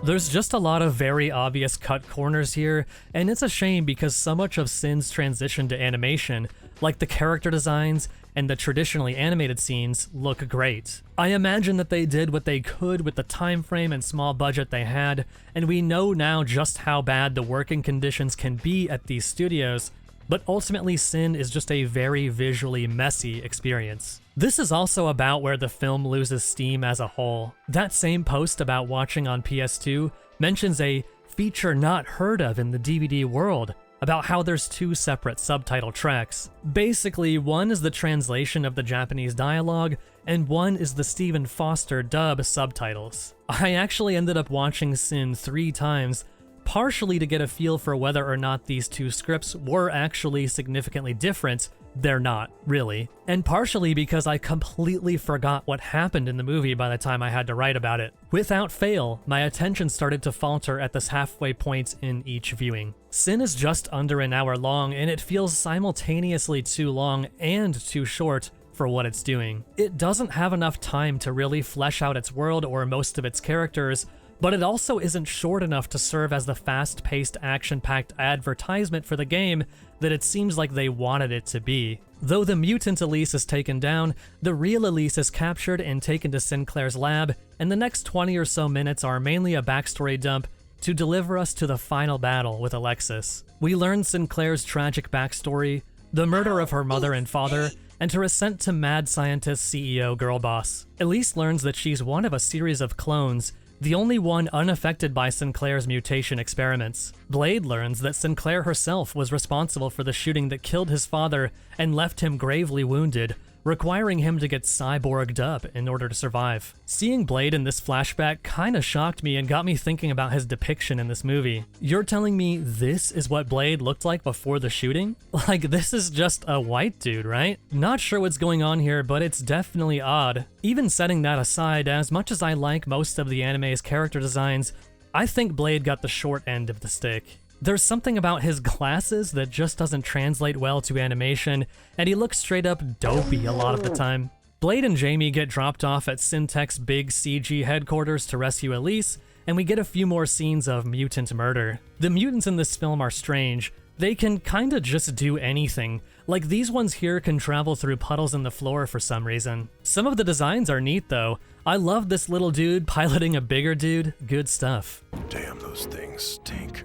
There's just a lot of very obvious cut corners here, and it's a shame because so much of SiN's transition to animation, like the character designs and the traditionally animated scenes, look great. I imagine that they did what they could with the time frame and small budget they had, and we know now just how bad the working conditions can be at these studios, but ultimately SiN is just a very visually messy experience. This is also about where the film loses steam as a whole. That same post about watching on PS2 mentions a feature not heard of in the DVD world, about how there's two separate subtitle tracks. Basically, one is the translation of the Japanese dialogue, and one is the Stephen Foster dub subtitles. I actually ended up watching SiN 3 times, partially to get a feel for whether or not these two scripts were actually significantly different. They're not, really. And partially because I completely forgot what happened in the movie by the time I had to write about it. Without fail, my attention started to falter at this halfway point in each viewing. SiN is just under an hour long, and it feels simultaneously too long and too short for what it's doing. It doesn't have enough time to really flesh out its world or most of its characters, but it also isn't short enough to serve as the fast-paced, action-packed advertisement for the game that it seems like they wanted it to be. Though the mutant Elise is taken down, the real Elise is captured and taken to Sinclair's lab, and the next 20 or so minutes are mainly a backstory dump to deliver us to the final battle with Alexis. We learn Sinclair's tragic backstory, the murder of her mother and father, and her ascent to mad scientist CEO Girlboss. Elise learns that she's one of a series of clones, the only one unaffected by Sinclair's mutation experiments. Blade learns that Sinclair herself was responsible for the shooting that killed his father and left him gravely wounded, requiring him to get cyborged up in order to survive. Seeing Blade in this flashback kinda shocked me and got me thinking about his depiction in this movie. You're telling me this is what Blade looked like before the shooting? Like, this is just a white dude, right? Not sure what's going on here, but it's definitely odd. Even setting that aside, as much as I like most of the anime's character designs, I think Blade got the short end of the stick. There's something about his glasses that just doesn't translate well to animation, and he looks straight up dopey a lot of the time. Blade and Jamie get dropped off at Syntech's big CG headquarters to rescue Elise, and we get a few more scenes of mutant murder. The mutants in this film are strange. They can kinda just do anything. Like, these ones here can travel through puddles in the floor for some reason. Some of the designs are neat though. I love this little dude piloting a bigger dude. Good stuff. Damn, those things stink.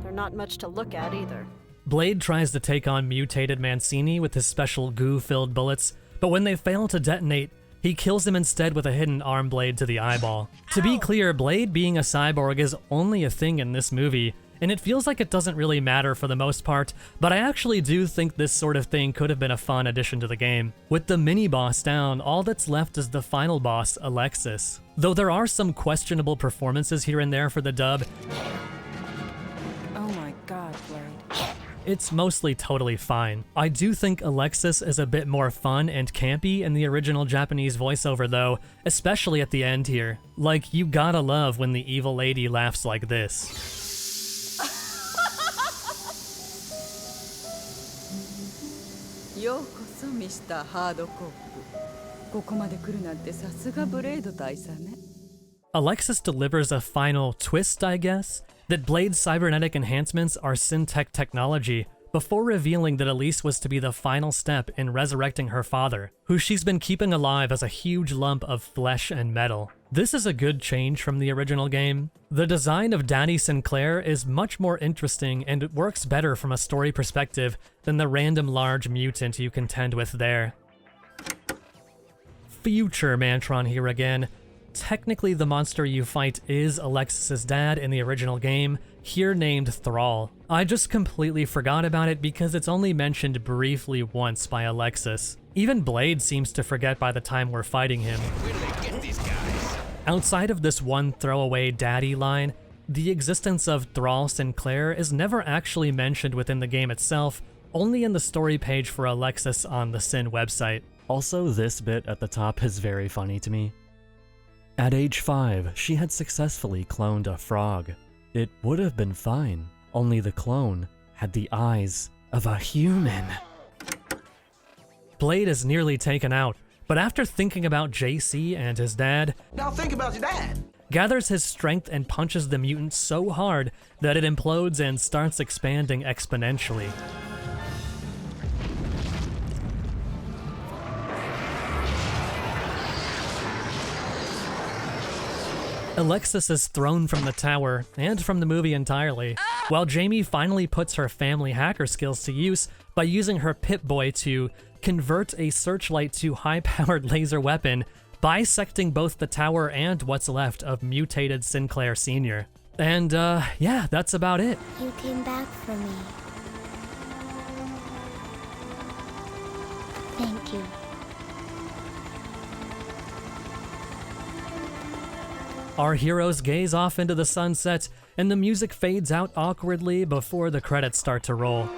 They're not much to look at either. Blade tries to take on mutated Mancini with his special goo-filled bullets, but when they fail to detonate, he kills him instead with a hidden arm blade to the eyeball. To be clear, Blade being a cyborg is only a thing in this movie, and it feels like it doesn't really matter for the most part, but I actually do think this sort of thing could have been a fun addition to the game. With the mini-boss down, all that's left is the final boss, Alexis. Though there are some questionable performances here and there for the dub, Oh my God, Blade. it's mostly totally fine. I do think Alexis is a bit more fun and campy in the original Japanese voiceover though, especially at the end here. Like, you gotta love when the evil lady laughs like this. ようこそミスターハードコープ。ここまで来るなんてさすがブレード大佐ね。 Alexis delivers a final twist, I guess, that Blade's cybernetic enhancements are SiN technology, before revealing that Elise was to be the final step in resurrecting her father, who she's been keeping alive as a huge lump of flesh and metal. This is a good change from the original game. The design of Daddy Sinclair is much more interesting and it works better from a story perspective than the random large mutant you contend with there. Future Mantron here again. Technically, the monster you fight is Alexis's dad in the original game, here named Thrall. I just completely forgot about it because it's only mentioned briefly once by Alexis. Even Blade seems to forget by the time we're fighting him. Where do they get these guys? Outside of this one throwaway daddy line, the existence of Thrall Sinclair is never actually mentioned within the game itself, only in the story page for Alexis on the SiN website. Also, this bit at the top is very funny to me. At age 5, she had successfully cloned a frog. It would have been fine, only the clone had the eyes of a human. Blade is nearly taken out, but after thinking about JC and his dad, Now think about your dad. gathers his strength and punches the mutant so hard that it implodes and starts expanding exponentially. Alexis is thrown from the tower, and from the movie entirely, while Jamie finally puts her family hacker skills to use by using her Pip-Boy to convert a searchlight to high-powered laser weapon, bisecting both the tower and what's left of mutated Sinclair Sr. And, yeah, that's about it. You came back for me. Thank you. Our heroes gaze off into the sunset, and the music fades out awkwardly before the credits start to roll.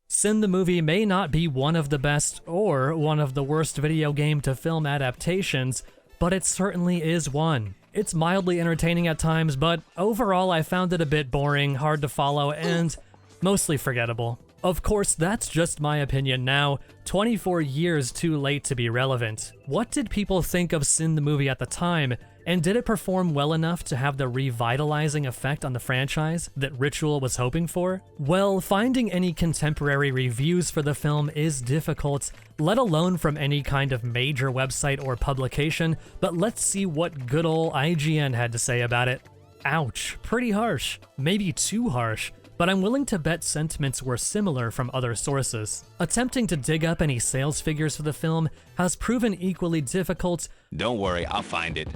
SiN the movie may not be one of the best or one of the worst video game to film adaptations, but it certainly is one. It's mildly entertaining at times, but overall I found it a bit boring, hard to follow, and mostly forgettable. Of course, that's just my opinion now, 24 years too late to be relevant. What did people think of SiN the movie at the time, and did it perform well enough to have the revitalizing effect on the franchise that Ritual was hoping for? Well, finding any contemporary reviews for the film is difficult, let alone from any kind of major website or publication, but let's see what good ol' IGN had to say about it. Ouch, pretty harsh, maybe too harsh, but I'm willing to bet sentiments were similar from other sources. Attempting to dig up any sales figures for the film has proven equally difficult. Don't worry, I'll find it.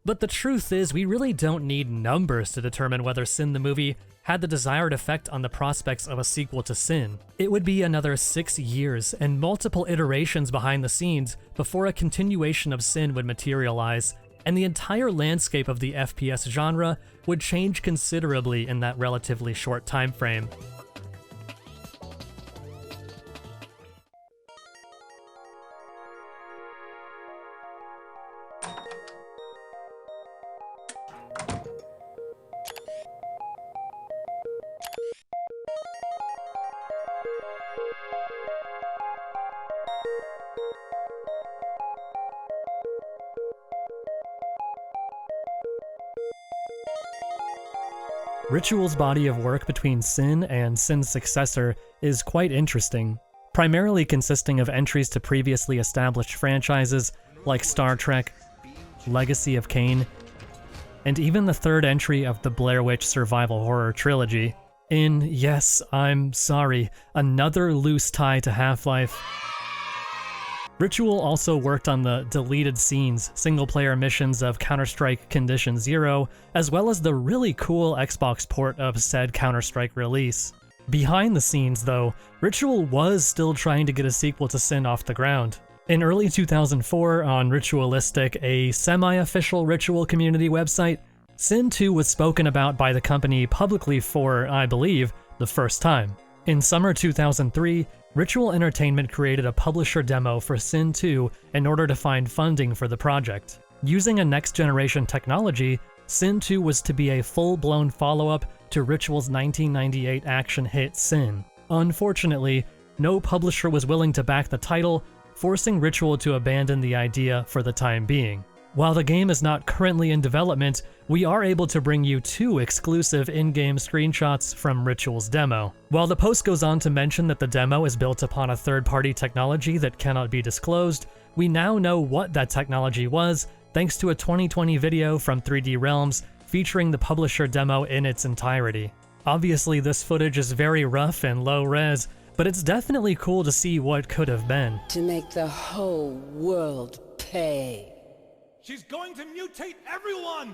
But the truth is, we really don't need numbers to determine whether SiN the movie had the desired effect on the prospects of a sequel to SiN. It would be another 6 years and multiple iterations behind the scenes before a continuation of SiN would materialize, and the entire landscape of the FPS genre would change considerably in that relatively short time frame. Ritual's body of work between SiN and SiN's successor is quite interesting, primarily consisting of entries to previously established franchises like Star Trek, Legacy of Kain, and even the third entry of the Blair Witch survival horror trilogy. In, yes, I'm sorry, another loose tie to Half-Life. Ritual also worked on the deleted scenes, single-player missions of Counter-Strike Condition Zero, as well as the really cool Xbox port of said Counter-Strike release. Behind the scenes, though, Ritual was still trying to get a sequel to SiN off the ground. In early 2004, on Ritualistic, a semi-official Ritual community website, SiN 2 was spoken about by the company publicly for, I believe, the first time. In summer 2003, Ritual Entertainment created a publisher demo for SiN 2 in order to find funding for the project. Using a next-generation technology, SiN 2 was to be a full-blown follow-up to Ritual's 1998 action hit SiN. Unfortunately, no publisher was willing to back the title, forcing Ritual to abandon the idea for the time being. While the game is not currently in development, we are able to bring you 2 exclusive in-game screenshots from Ritual's demo. While the post goes on to mention that the demo is built upon a third-party technology that cannot be disclosed, we now know what that technology was thanks to a 2020 video from 3D Realms featuring the publisher demo in its entirety. Obviously, this footage is very rough and low-res, but it's definitely cool to see what could have been. To make the whole world pay. She's going to mutate everyone!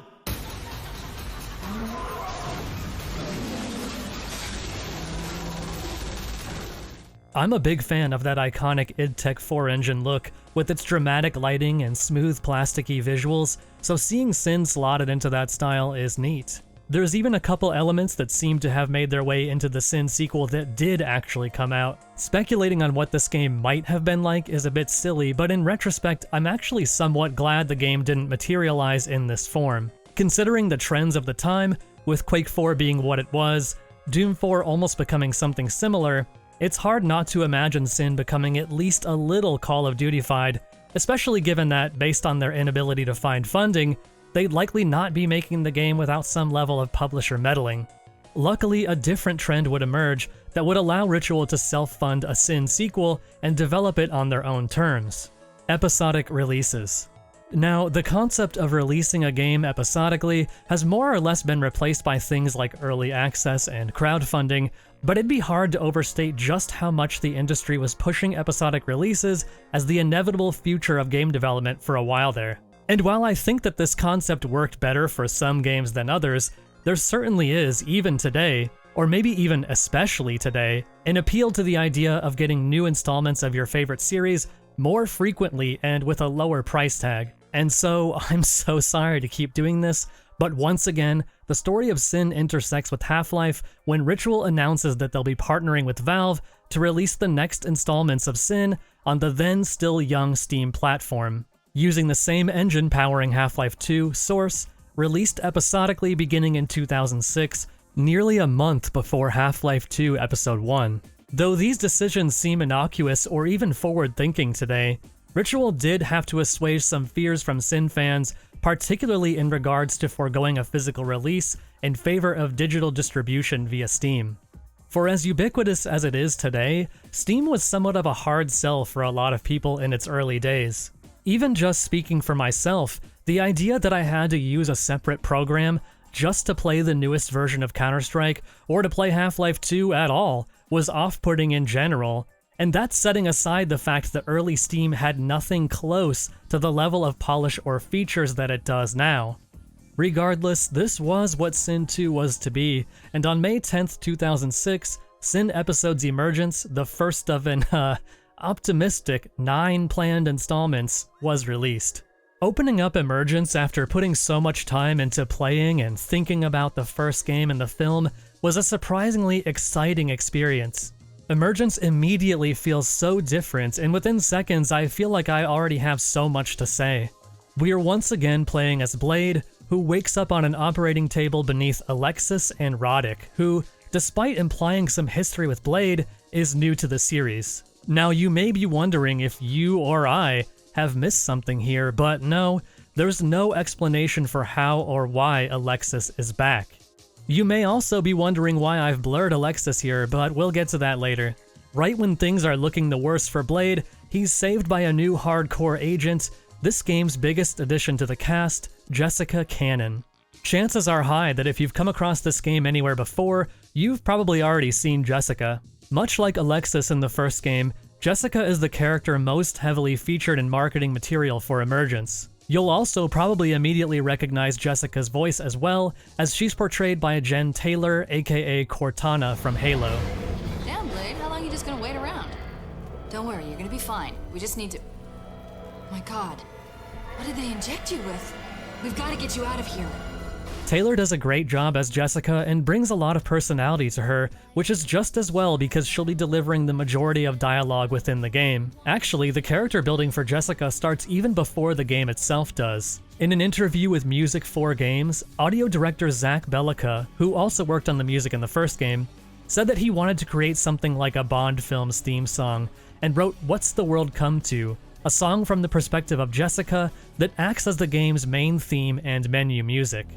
I'm a big fan of that iconic id Tech 4 engine look, with its dramatic lighting and smooth plasticky visuals, so seeing SiN slotted into that style is neat. There's even a couple elements that seem to have made their way into the SiN sequel that did actually come out. Speculating on what this game might have been like is a bit silly, but in retrospect, I'm actually somewhat glad the game didn't materialize in this form. Considering the trends of the time, with Quake 4 being what it was, Doom 4 almost becoming something similar, it's hard not to imagine SiN becoming at least a little Call of Duty-fied, especially given that, based on their inability to find funding, they'd likely not be making the game without some level of publisher meddling. Luckily, a different trend would emerge that would allow Ritual to self-fund a SiN sequel and develop it on their own terms. Episodic releases. Now, the concept of releasing a game episodically has more or less been replaced by things like early access and crowdfunding, but it'd be hard to overstate just how much the industry was pushing episodic releases as the inevitable future of game development for a while there. And while I think that this concept worked better for some games than others, there certainly is, even today, or maybe even especially today, an appeal to the idea of getting new installments of your favorite series more frequently and with a lower price tag. And so, I'm so sorry to keep doing this, but once again, the story of SiN intersects with Half-Life when Ritual announces that they'll be partnering with Valve to release the next installments of SiN on the then still young Steam platform. Using the same engine powering Half-Life 2, Source, released episodically beginning in 2006, nearly a month before Half-Life 2 Episode 1. Though these decisions seem innocuous or even forward-thinking today, Ritual did have to assuage some fears from SiN fans, particularly in regards to foregoing a physical release in favor of digital distribution via Steam. For as ubiquitous as it is today, Steam was somewhat of a hard sell for a lot of people in its early days. Even just speaking for myself, the idea that I had to use a separate program just to play the newest version of Counter-Strike, or to play Half-Life 2 at all, was off-putting in general, and that's setting aside the fact that early Steam had nothing close to the level of polish or features that it does now. Regardless, this was what SiN 2 was to be, and on May 10th, 2006, SiN Episodes Emergence, the first of an, optimistic 9 planned installments, was released. Opening up Emergence after putting so much time into playing and thinking about the first game in the film was a surprisingly exciting experience. Emergence immediately feels so different, and within seconds I feel like I already have so much to say. We are once again playing as Blade, who wakes up on an operating table beneath Alexis and Roddick, who, despite implying some history with Blade, is new to the series. Now you may be wondering if you or I have missed something here, but no, there's no explanation for how or why Alexis is back. You may also be wondering why I've blurred Alexis here, but we'll get to that later. Right when things are looking the worst for Blade, he's saved by a new hardcore agent, this game's biggest addition to the cast, Jessica Cannon. Chances are high that if you've come across this game anywhere before, you've probably already seen Jessica. Much like Alexis in the first game, Jessica is the character most heavily featured in marketing material for Emergence. You'll also probably immediately recognize Jessica's voice as well, as she's portrayed by Jen Taylor, aka Cortana from Halo. Damn, Blade, how long are you just gonna wait around? Don't worry, you're gonna be fine. We just need to... My God, what did they inject you with? We've got to get you out of here. Taylor does a great job as Jessica and brings a lot of personality to her, which is just as well because she'll be delivering the majority of dialogue within the game. Actually, the character building for Jessica starts even before the game itself does. In an interview with Music 4 Games, audio director Zach Bellica, who also worked on the music in the first game, said that he wanted to create something like a Bond film's theme song, and wrote What's the World Come To?, a song from the perspective of Jessica that acts as the game's main theme and menu music.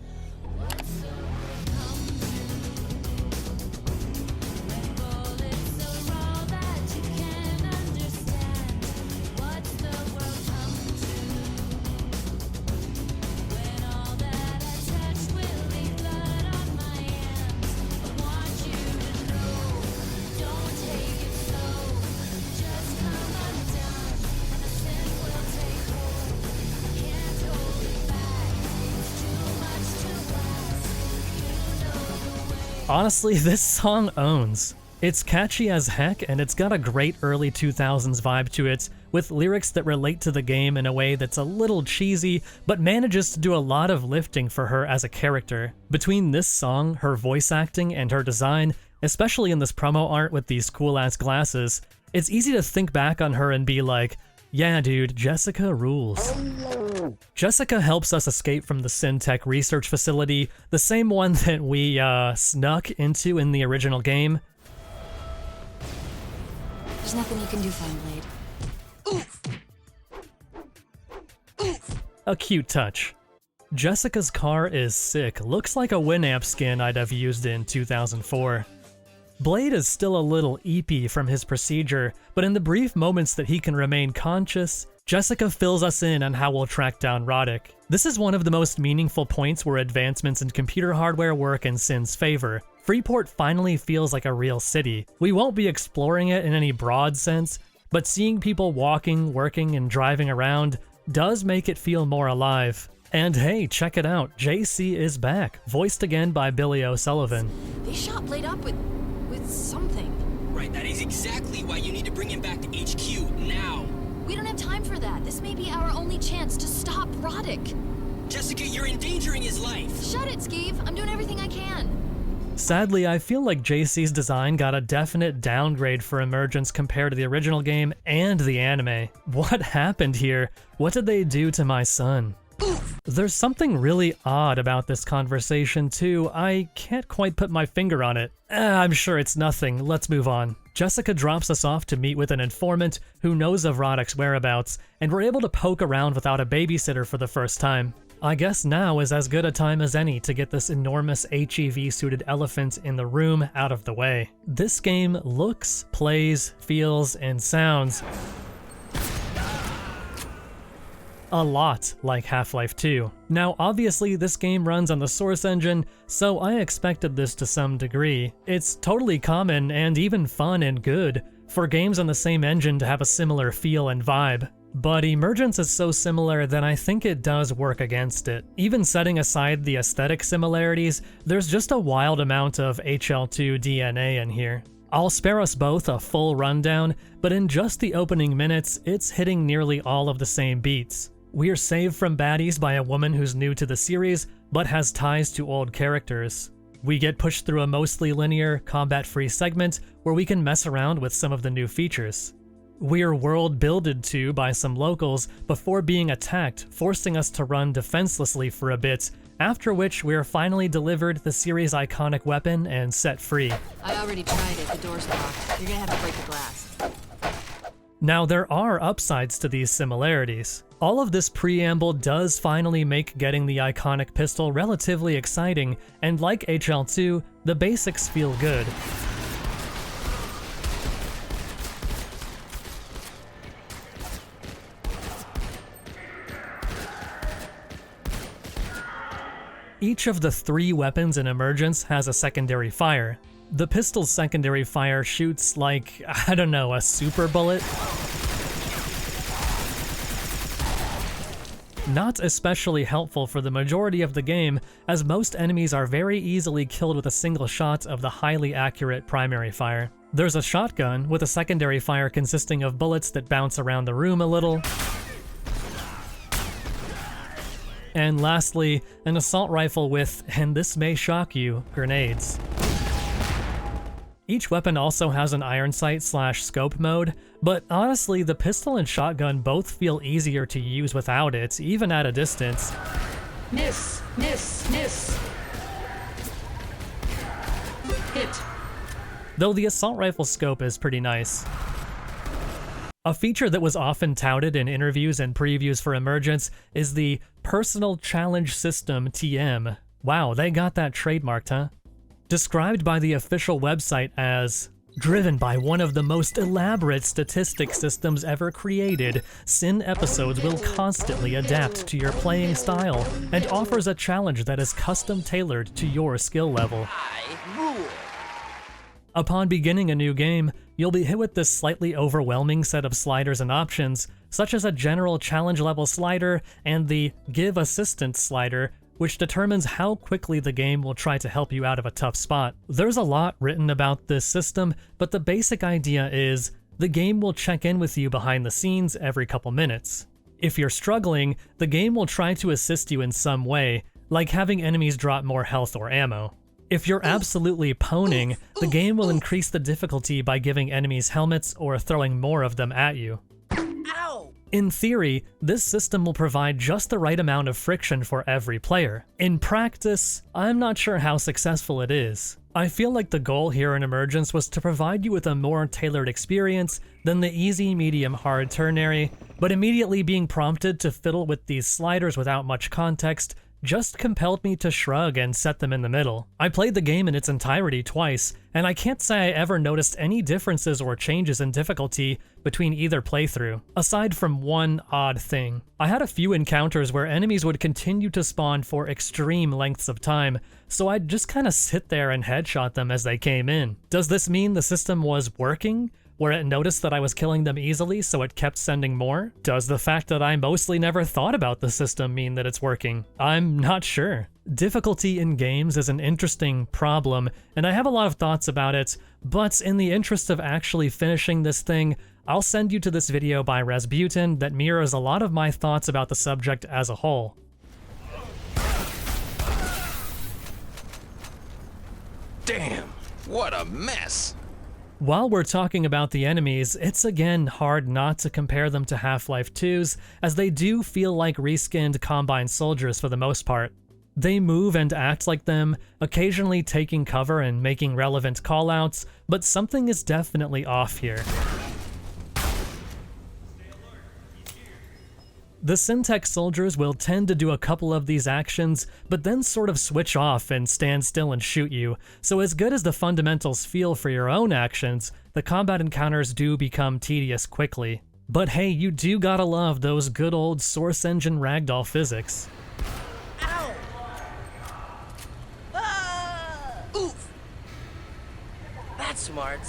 Honestly, this song owns. It's catchy as heck, and it's got a great early 2000s vibe to it, with lyrics that relate to the game in a way that's a little cheesy, but manages to do a lot of lifting for her as a character. Between this song, her voice acting, and her design, especially in this promo art with these cool-ass glasses, it's easy to think back on her and be like, yeah dude, Jessica rules. Jessica helps us escape from the SiN Tech research facility, the same one that we snuck into in the original game. There's nothing you can do, Fine Blade. Oof. Oof. A cute touch. Jessica's car is sick, looks like a Winamp skin I'd have used in 2004. Blade is still a little eepy from his procedure, but in the brief moments that he can remain conscious, Jessica fills us in on how we'll track down Roddick. This is one of the most meaningful points where advancements in computer hardware work in SiN's favor. Freeport finally feels like a real city. We won't be exploring it in any broad sense, but seeing people walking, working, and driving around does make it feel more alive. And hey, check it out, JC is back, voiced again by Billy O'Sullivan. They shot Blade up with something. Right, that is exactly why you need to bring him back to HQ now. We don't have time for that. This may be our only chance to stop Roddick. Jessica, you're endangering his life. Shut it, Skeeve. I'm doing everything I can. Sadly, I feel like JC's design got a definite downgrade for Emergence compared to the original game and the anime. What happened here? What did they do to my son? There's something really odd about this conversation too. I can't quite put my finger on it. I'm sure it's nothing. Let's move on. Jessica drops us off to meet with an informant who knows of Roddick's whereabouts, and we're able to poke around without a babysitter for the first time. I guess now is as good a time as any to get this enormous HEV-suited elephant in the room out of the way. This game looks, plays, feels, and sounds a lot like Half-Life 2. Now obviously this game runs on the Source engine, so I expected this to some degree. It's totally common and even fun and good for games on the same engine to have a similar feel and vibe. But Emergence is so similar that I think it does work against it. Even setting aside the aesthetic similarities, there's just a wild amount of HL2 DNA in here. I'll spare us both a full rundown, but in just the opening minutes, it's hitting nearly all of the same beats. We're saved from baddies by a woman who's new to the series, but has ties to old characters. We get pushed through a mostly linear, combat-free segment where we can mess around with some of the new features. We're world-builded to by some locals before being attacked, forcing us to run defenselessly for a bit, after which we're finally delivered the series' iconic weapon and set free. I already tried it. The door's locked. You're gonna have to break the glass. Now, there are upsides to these similarities. All of this preamble does finally make getting the iconic pistol relatively exciting, and like HL2, the basics feel good. Each of the 3 weapons in Emergence has a secondary fire. The pistol's secondary fire shoots like, I don't know, a super bullet? Not especially helpful for the majority of the game, as most enemies are very easily killed with a single shot of the highly accurate primary fire. There's a shotgun with a secondary fire consisting of bullets that bounce around the room a little. And lastly, an assault rifle with, and this may shock you, grenades. Each weapon also has an iron sight / scope mode, but honestly, the pistol and shotgun both feel easier to use without it, even at a distance. Miss, miss, miss. Hit. Though the assault rifle scope is pretty nice. A feature that was often touted in interviews and previews for Emergence is the Personal Challenge System TM. Wow, they got that trademarked, huh? Described by the official website as driven by one of the most elaborate statistic systems ever created, SiN episodes will constantly adapt to your playing style and offers a challenge that is custom tailored to your skill level. Upon beginning a new game, you'll be hit with this slightly overwhelming set of sliders and options, such as a general challenge level slider and the Give Assistance slider, which determines how quickly the game will try to help you out of a tough spot. There's a lot written about this system, but the basic idea is the game will check in with you behind the scenes every couple minutes. If you're struggling, the game will try to assist you in some way, like having enemies drop more health or ammo. If you're absolutely poning, the game will increase the difficulty by giving enemies helmets or throwing more of them at you. In theory, this system will provide just the right amount of friction for every player. In practice, I'm not sure how successful it is. I feel like the goal here in Emergence was to provide you with a more tailored experience than the easy, medium, hard ternary, but immediately being prompted to fiddle with these sliders without much context just compelled me to shrug and set them in the middle. I played the game in its entirety twice, and I can't say I ever noticed any differences or changes in difficulty between either playthrough, aside from one odd thing. I had a few encounters where enemies would continue to spawn for extreme lengths of time, so I'd just kinda sit there and headshot them as they came in. Does this mean the system was working? Where it noticed that I was killing them easily, so it kept sending more? Does the fact that I mostly never thought about the system mean that it's working? I'm not sure. Difficulty in games is an interesting problem, and I have a lot of thoughts about it, but in the interest of actually finishing this thing, I'll send you to this video by Rasputin that mirrors a lot of my thoughts about the subject as a whole. Damn, what a mess! While we're talking about the enemies, it's again hard not to compare them to Half-Life 2's, as they do feel like reskinned Combine soldiers for the most part. They move and act like them, occasionally taking cover and making relevant callouts, but something is definitely off here. The SiN-Tech soldiers will tend to do a couple of these actions, but then sort of switch off and stand still and shoot you, so as good as the fundamentals feel for your own actions, the combat encounters do become tedious quickly. But hey, you do gotta love those good old Source Engine ragdoll physics. Ow! Ah! Oof! That's smart.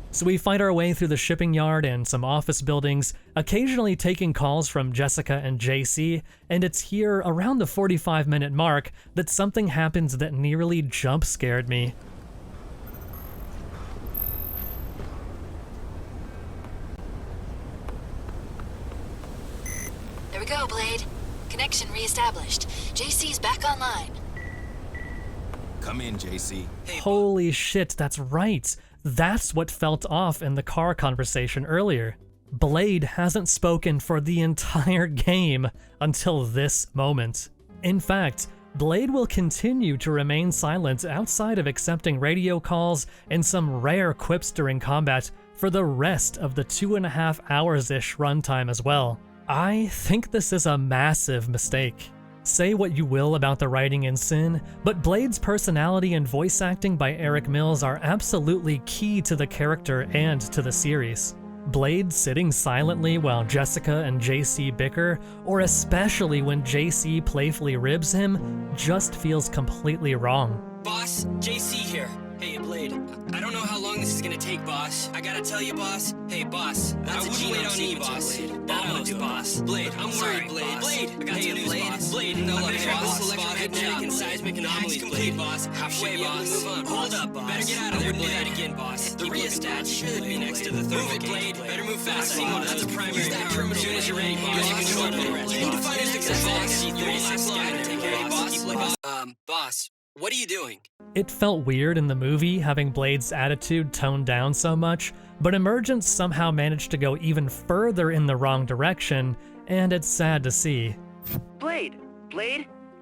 So we fight our way through the shipping yard and some office buildings, occasionally taking calls from Jessica and JC, and it's here, around the 45-minute mark, that something happens that nearly jump-scared me. There we go, Blade. Connection reestablished. JC's back online. Come in, JC. Holy shit, that's right! That's what felt off in the car conversation earlier. Blade hasn't spoken for the entire game until this moment. In fact, Blade will continue to remain silent outside of accepting radio calls and some rare quips during combat for the rest of the 2.5 hours-ish runtime as well. I think this is a massive mistake. Say what you will about the writing in SiN, but Blade's personality and voice acting by Eric Mills are absolutely key to the character and to the series. Blade sitting silently while Jessica and JC bicker, or especially when JC playfully ribs him, just feels completely wrong. Boss, JC here. Hey, Blade, I don't know how long this is gonna take, boss. I gotta tell you, boss. Hey, boss, I wouldn't wait on you, boss. Almost, boss. Blade, I'm sorry, Blade. Blade, I got some news, boss. Blade, no, look, boss. Electromagnetic and seismic anomalies, complete, boss. Halfway, boss. Hold up, boss. Better get out of there. Blade. Do that again, boss. The rheostat should be next to the thermal Blade. Better move fast, boss. That's a primary. Use that terminal as soon as you're ready, boss. You control the rest. You need to find an exit, boss. Boss, what are you doing? It felt weird in the movie having Blade's attitude toned down so much, but Emergence somehow managed to go even further in the wrong direction, and it's sad to see. Blade,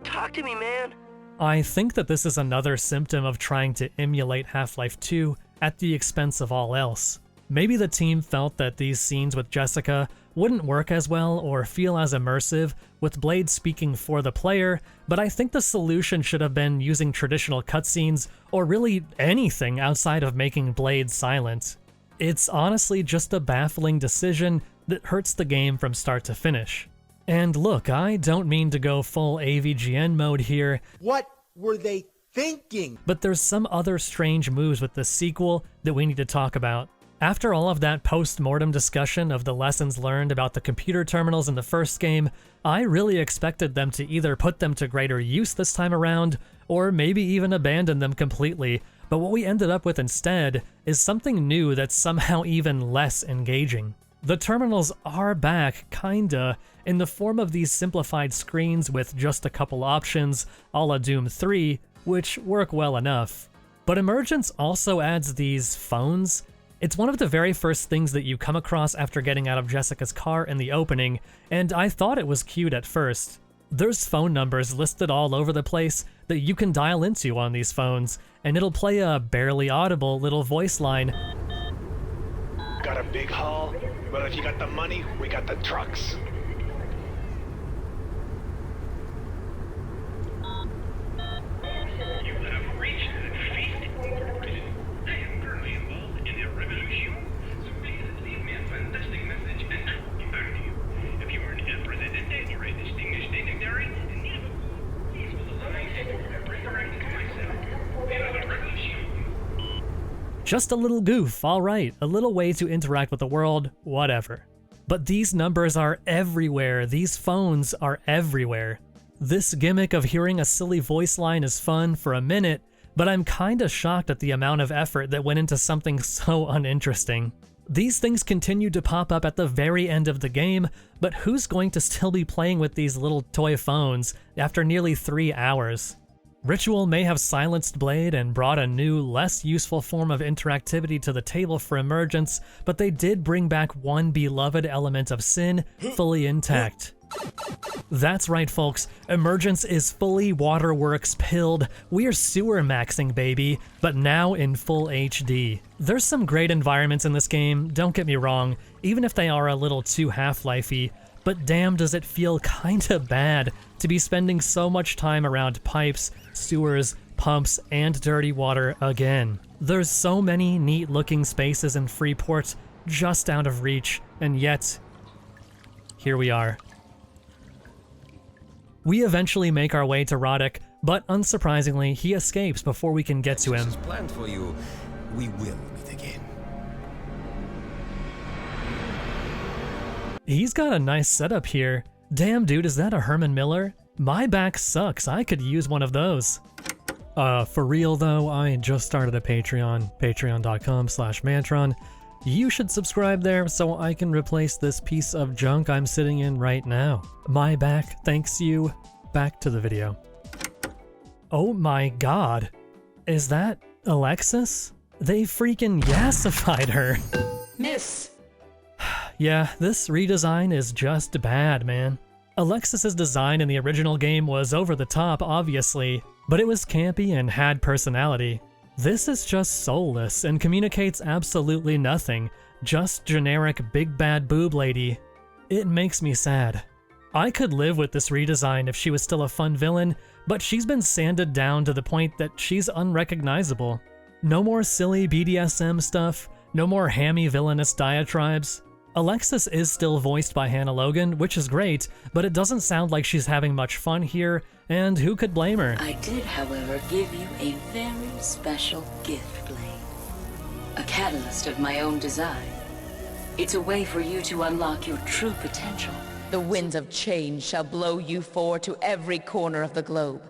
talk to me, man. I think that this is another symptom of trying to emulate Half-Life 2 at the expense of all else. Maybe the team felt that these scenes with Jessica wouldn't work as well or feel as immersive with Blade speaking for the player, but I think the solution should have been using traditional cutscenes or really anything outside of making Blade silent. It's honestly just a baffling decision that hurts the game from start to finish. And look, I don't mean to go full AVGN mode here. What were they thinking? But there's some other strange moves with the sequel that we need to talk about. After all of that post-mortem discussion of the lessons learned about the computer terminals in the first game, I really expected them to either put them to greater use this time around, or maybe even abandon them completely, but what we ended up with instead is something new that's somehow even less engaging. The terminals are back, kinda, in the form of these simplified screens with just a couple options, a la Doom 3, which work well enough. But Emergence also adds these phones. It's one of the very first things that you come across after getting out of Jessica's car in the opening, and I thought it was cute at first. There's phone numbers listed all over the place that you can dial into on these phones, and it'll play a barely audible little voice line. Got a big haul? Well, if you got the money, we got the trucks. You have reached the Feast Incorporated. I am currently involved in a revolution, so please leave me a fantastic message and I'll be back to you. If you are an El Presidente or a distinguished dignitary in need of a food, please will allow me to redirect myself. Viva la revolution! Just a little goof, alright, a little way to interact with the world, whatever. But these numbers are everywhere, these phones are everywhere. This gimmick of hearing a silly voice line is fun for a minute, but I'm kinda shocked at the amount of effort that went into something so uninteresting. These things continue to pop up at the very end of the game, but who's going to still be playing with these little toy phones after nearly 3 hours? Ritual may have silenced Blade and brought a new, less useful form of interactivity to the table for Emergence, but they did bring back one beloved element of SiN fully intact. That's right, folks. Emergence is fully Waterworks pilled. We're sewer maxing, baby, but now in full HD. There's some great environments in this game, don't get me wrong, even if they are a little too Half-Life-y, but damn does it feel kinda bad to be spending so much time around pipes, sewers, pumps, and dirty water again. There's so many neat looking spaces in Freeport just out of reach, and yet, here we are. We eventually make our way to Roddick, but unsurprisingly, he escapes before we can get to him. As planned for you, we will meet again. He's got a nice setup here. Damn, dude, is that a Herman Miller? My back sucks, I could use one of those. For real though, I just started a Patreon, patreon.com/Mantron. You should subscribe there so I can replace this piece of junk I'm sitting in right now. My back thanks you. Back to the video. Oh my god. Is that Alexis? They freaking yassified her. Miss. Yeah, this redesign is just bad, man. Alexis's design in the original game was over the top, obviously, but it was campy and had personality. This is just soulless and communicates absolutely nothing, just generic big bad boob lady. It makes me sad. I could live with this redesign if she was still a fun villain, but she's been sanded down to the point that she's unrecognizable. No more silly BDSM stuff, No more hammy villainous diatribes. Alexis is still voiced by Hannah Logan, which is great, but it doesn't sound like she's having much fun here, and who could blame her? I did, however, give you a very special gift, Blade. A catalyst of my own design. It's a way for you to unlock your true potential. The winds of change shall blow you four to every corner of the globe.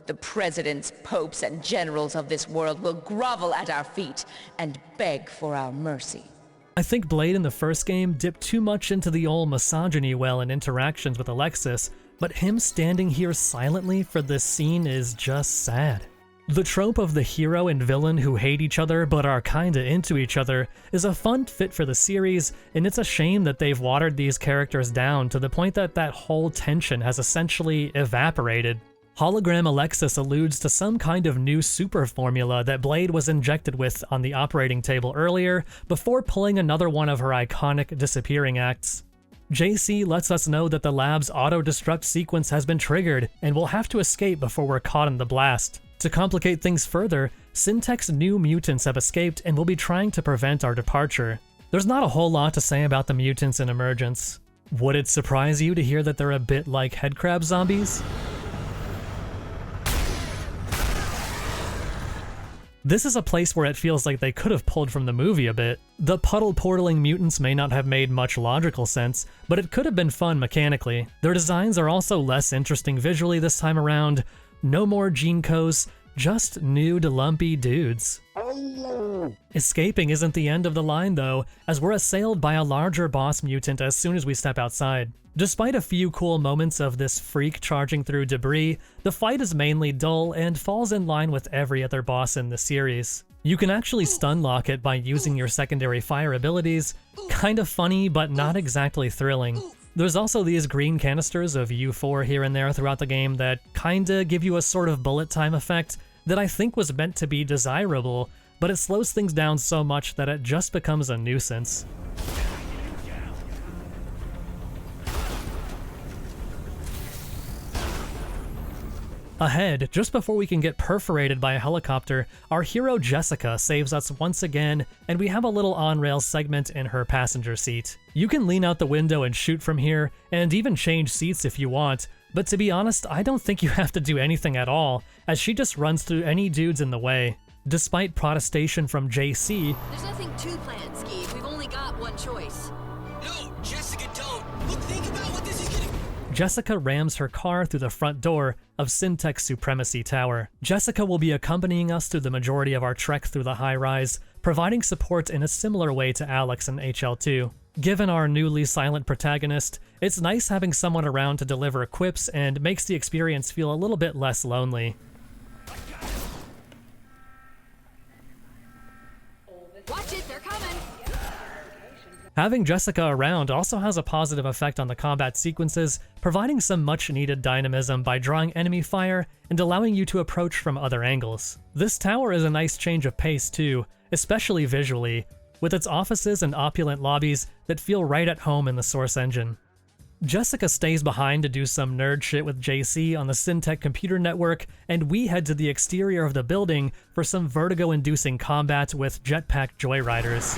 The presidents, popes, and generals of this world will grovel at our feet and beg for our mercy. I think Blade in the first game dipped too much into the old misogyny well in interactions with Alexis, but him standing here silently for this scene is just sad. The trope of the hero and villain who hate each other but are kinda into each other is a fun fit for the series, and it's a shame that they've watered these characters down to the point that that whole tension has essentially evaporated. Hologram Alexis alludes to some kind of new super formula that Blade was injected with on the operating table earlier, before pulling another one of her iconic disappearing acts. JC lets us know that the lab's auto-destruct sequence has been triggered, and we'll have to escape before we're caught in the blast. To complicate things further, SiN's new mutants have escaped and will be trying to prevent our departure. There's not a whole lot to say about the mutants in Emergence. Would it surprise you to hear that they're a bit like headcrab zombies? This is a place where it feels like they could have pulled from the movie a bit. The puddle-portaling mutants may not have made much logical sense, but it could have been fun mechanically. Their designs are also less interesting visually this time around. No more gene codes, just nude, lumpy dudes. Escaping isn't the end of the line though, as we're assailed by a larger boss mutant as soon as we step outside. Despite a few cool moments of this freak charging through debris, the fight is mainly dull and falls in line with every other boss in the series. You can actually stun lock it by using your secondary fire abilities. Kind of funny, but not exactly thrilling. There's also these green canisters of U4 here and there throughout the game that kinda give you a sort of bullet time effect that I think was meant to be desirable, but it slows things down so much that it just becomes a nuisance. Ahead, just before we can get perforated by a helicopter, our hero Jessica saves us once again, and we have a little on-rail segment in her passenger seat. You can lean out the window and shoot from here, and even change seats if you want, but to be honest, I don't think you have to do anything at all, as she just runs through any dudes in the way. Despite protestation from JC, There's nothing to plan, Skeeve. We've only got one choice. No, Jessica, don't. Look, think about what this is gonna... Jessica rams her car through the front door of SiN's Supremacy Tower. Jessica will be accompanying us through the majority of our trek through the high-rise, providing support in a similar way to Alex and HL2. Given our newly silent protagonist, it's nice having someone around to deliver quips and makes the experience feel a little bit less lonely. Watch it, they're coming! Having Jessica around also has a positive effect on the combat sequences, providing some much-needed dynamism by drawing enemy fire and allowing you to approach from other angles. This tower is a nice change of pace too, especially visually, with its offices and opulent lobbies that feel right at home in the Source engine. Jessica stays behind to do some nerd shit with JC on the SiN's computer network, and we head to the exterior of the building for some vertigo-inducing combat with jetpack joyriders.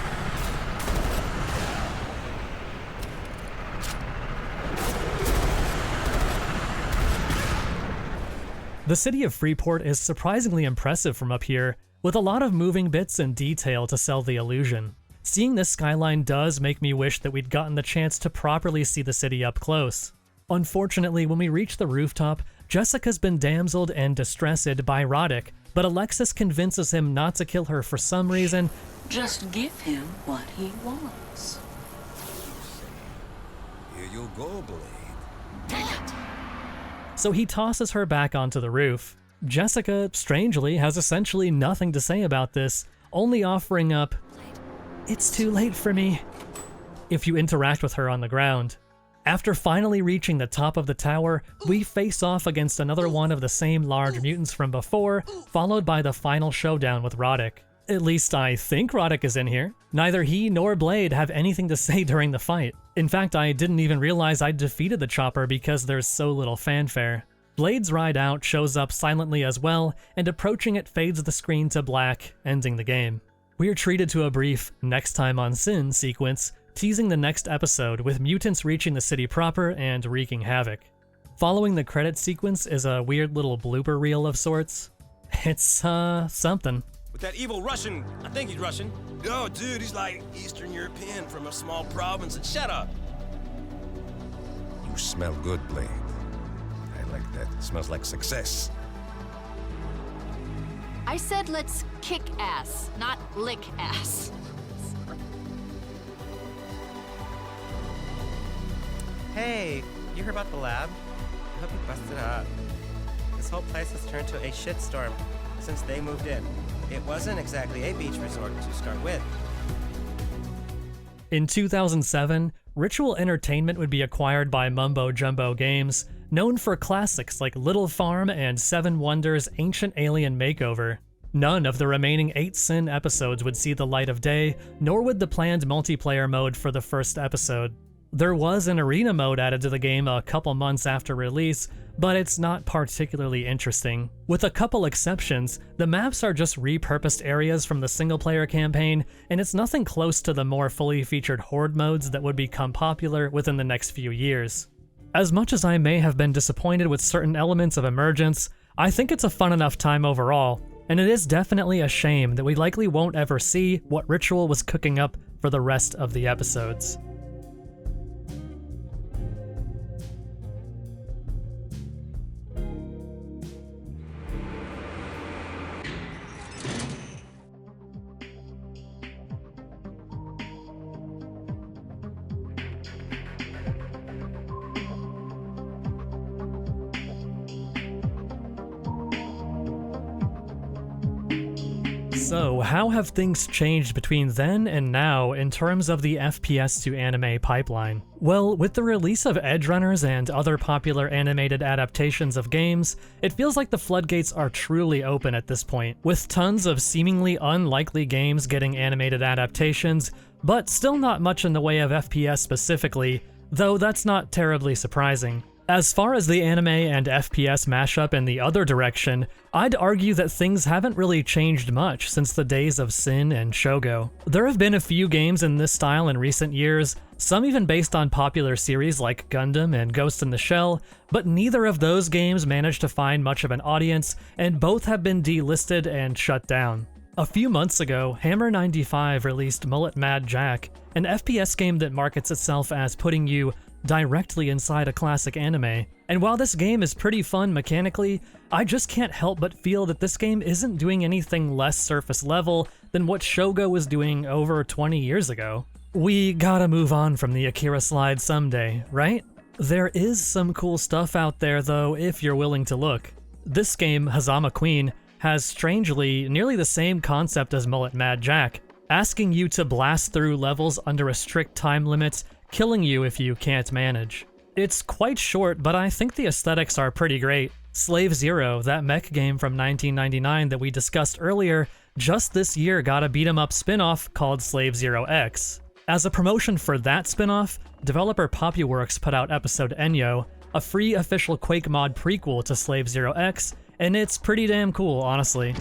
The city of Freeport is surprisingly impressive from up here, with a lot of moving bits and detail to sell the illusion. Seeing this skyline does make me wish that we'd gotten the chance to properly see the city up close. Unfortunately, when we reach the rooftop, Jessica's been damseled and distressed by Roddick, but Alexis convinces him not to kill her for some reason. Just give him what he wants. Here you go, Blade. So he tosses her back onto the roof. Jessica, strangely, has essentially nothing to say about this, only offering up, "It's too late for me," if you interact with her on the ground. After finally reaching the top of the tower, we face off against another one of the same large mutants from before, followed by the final showdown with Roddick. At least I think Roddick is in here. Neither he nor Blade have anything to say during the fight. In fact, I didn't even realize I'd defeated the chopper because there's so little fanfare. Blade's ride out shows up silently as well, and approaching it fades the screen to black, ending the game. We're treated to a brief "next time on SiN" sequence, teasing the next episode with mutants reaching the city proper and wreaking havoc. Following the credits sequence is a weird little blooper reel of sorts. It's, something. With that evil Russian, I think he's Russian. Oh, dude, he's like Eastern European from a small province. And shut up! You smell good, Blade. I like that. It smells like success. I said let's kick ass, not lick ass. Hey, you heard about the lab? I hope you busted up. This whole place has turned to a shitstorm since they moved in. It wasn't exactly a beach resort to start with. In 2007, Ritual Entertainment would be acquired by Mumbo Jumbo Games, known for classics like Little Farm and Seven Wonders' Ancient Alien Makeover. None of the remaining 8 SiN episodes would see the light of day, nor would the planned multiplayer mode for the first episode. There was an arena mode added to the game a couple months after release, but it's not particularly interesting. With a couple exceptions, the maps are just repurposed areas from the single-player campaign, and it's nothing close to the more fully featured Horde modes that would become popular within the next few years. As much as I may have been disappointed with certain elements of Emergence, I think it's a fun enough time overall, and it is definitely a shame that we likely won't ever see what Ritual was cooking up for the rest of the episodes. So, how have things changed between then and now in terms of the FPS to anime pipeline? Well, with the release of Edgerunners and other popular animated adaptations of games, it feels like the floodgates are truly open at this point, with tons of seemingly unlikely games getting animated adaptations, but still not much in the way of FPS specifically, though that's not terribly surprising. As far as the anime and FPS mashup in the other direction, I'd argue that things haven't really changed much since the days of SiN and Shogo. There have been a few games in this style in recent years, some even based on popular series like Gundam and Ghost in the Shell, but neither of those games managed to find much of an audience, and both have been delisted and shut down. A few months ago, Hammer 95 released Mullet Mad Jack, an FPS game that markets itself as putting you directly inside a classic anime. And while this game is pretty fun mechanically, I just can't help but feel that this game isn't doing anything less surface level than what Shogo was doing over 20 years ago. We gotta move on from the Akira slide someday, right? There is some cool stuff out there though, if you're willing to look. This game, Hazama Queen, has strangely nearly the same concept as Mullet Mad Jack, asking you to blast through levels under a strict time limit, killing you if you can't manage. It's quite short, but I think the aesthetics are pretty great. Slave Zero, that mech game from 1999 that we discussed earlier, just this year got a beat-em-up spin-off called Slave Zero X. As a promotion for that spin-off, developer Poppyworks put out episode Enyo, a free official Quake mod prequel to Slave Zero X, and it's pretty damn cool, honestly.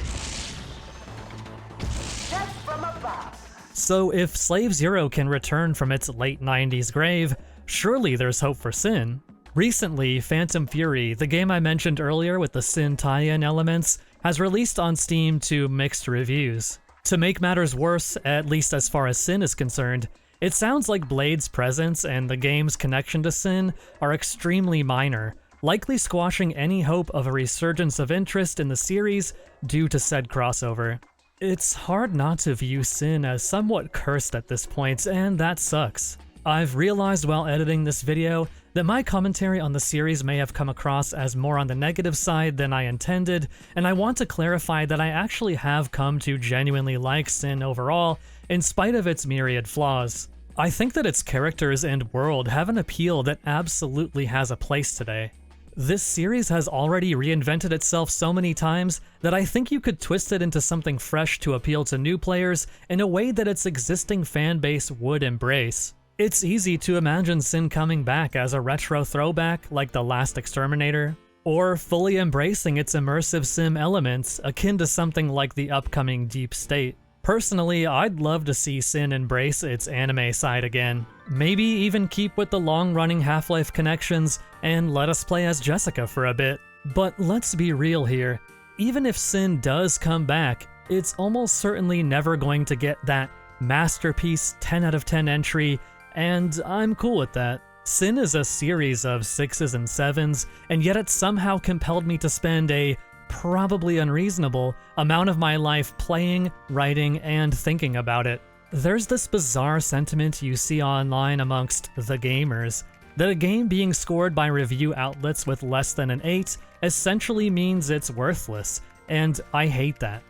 So if Slave Zero can return from its late 90s grave, surely there's hope for SiN. Recently, Phantom Fury, the game I mentioned earlier with the SiN tie-in elements, has released on Steam to mixed reviews. To make matters worse, at least as far as SiN is concerned, it sounds like Blade's presence and the game's connection to SiN are extremely minor, likely squashing any hope of a resurgence of interest in the series due to said crossover. It's hard not to view SiN as somewhat cursed at this point, and that sucks. I've realized while editing this video that my commentary on the series may have come across as more on the negative side than I intended, and I want to clarify that I actually have come to genuinely like SiN overall, in spite of its myriad flaws. I think that its characters and world have an appeal that absolutely has a place today. This series has already reinvented itself so many times that I think you could twist it into something fresh to appeal to new players in a way that its existing fan base would embrace. It's easy to imagine SiN coming back as a retro throwback like The Last Exterminator, or fully embracing its immersive sim elements akin to something like the upcoming Deep State. Personally, I'd love to see SiN embrace its anime side again. Maybe even keep with the long-running Half-Life connections and let us play as Jessica for a bit. But let's be real here. Even if SiN does come back, it's almost certainly never going to get that masterpiece 10 out of 10 entry, and I'm cool with that. SiN is a series of 6s and 7s, and yet it somehow compelled me to spend a probably unreasonable amount of my life playing, writing, and thinking about it. There's this bizarre sentiment you see online amongst the gamers, that a game being scored by review outlets with less than an 8 essentially means it's worthless, and I hate that.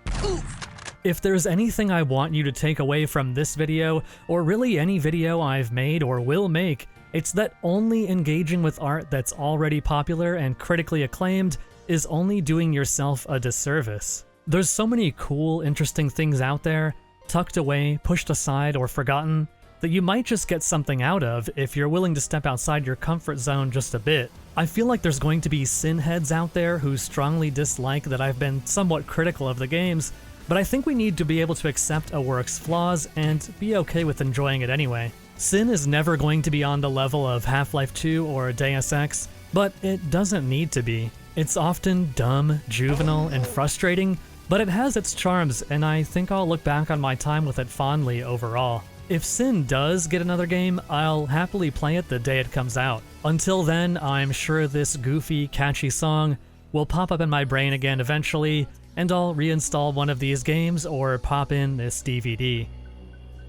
If there's anything I want you to take away from this video, or really any video I've made or will make, it's that only engaging with art that's already popular and critically acclaimed is only doing yourself a disservice. There's so many cool, interesting things out there, tucked away, pushed aside, or forgotten, that you might just get something out of if you're willing to step outside your comfort zone just a bit. I feel like there's going to be SiN heads out there who strongly dislike that I've been somewhat critical of the games, but I think we need to be able to accept a work's flaws and be okay with enjoying it anyway. SiN is never going to be on the level of Half-Life 2 or Deus Ex, but it doesn't need to be. It's often dumb, juvenile, and frustrating, but it has its charms, and I think I'll look back on my time with it fondly overall. If SiN does get another game, I'll happily play it the day it comes out. Until then, I'm sure this goofy, catchy song will pop up in my brain again eventually, and I'll reinstall one of these games or pop in this DVD.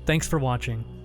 Thanks for watching.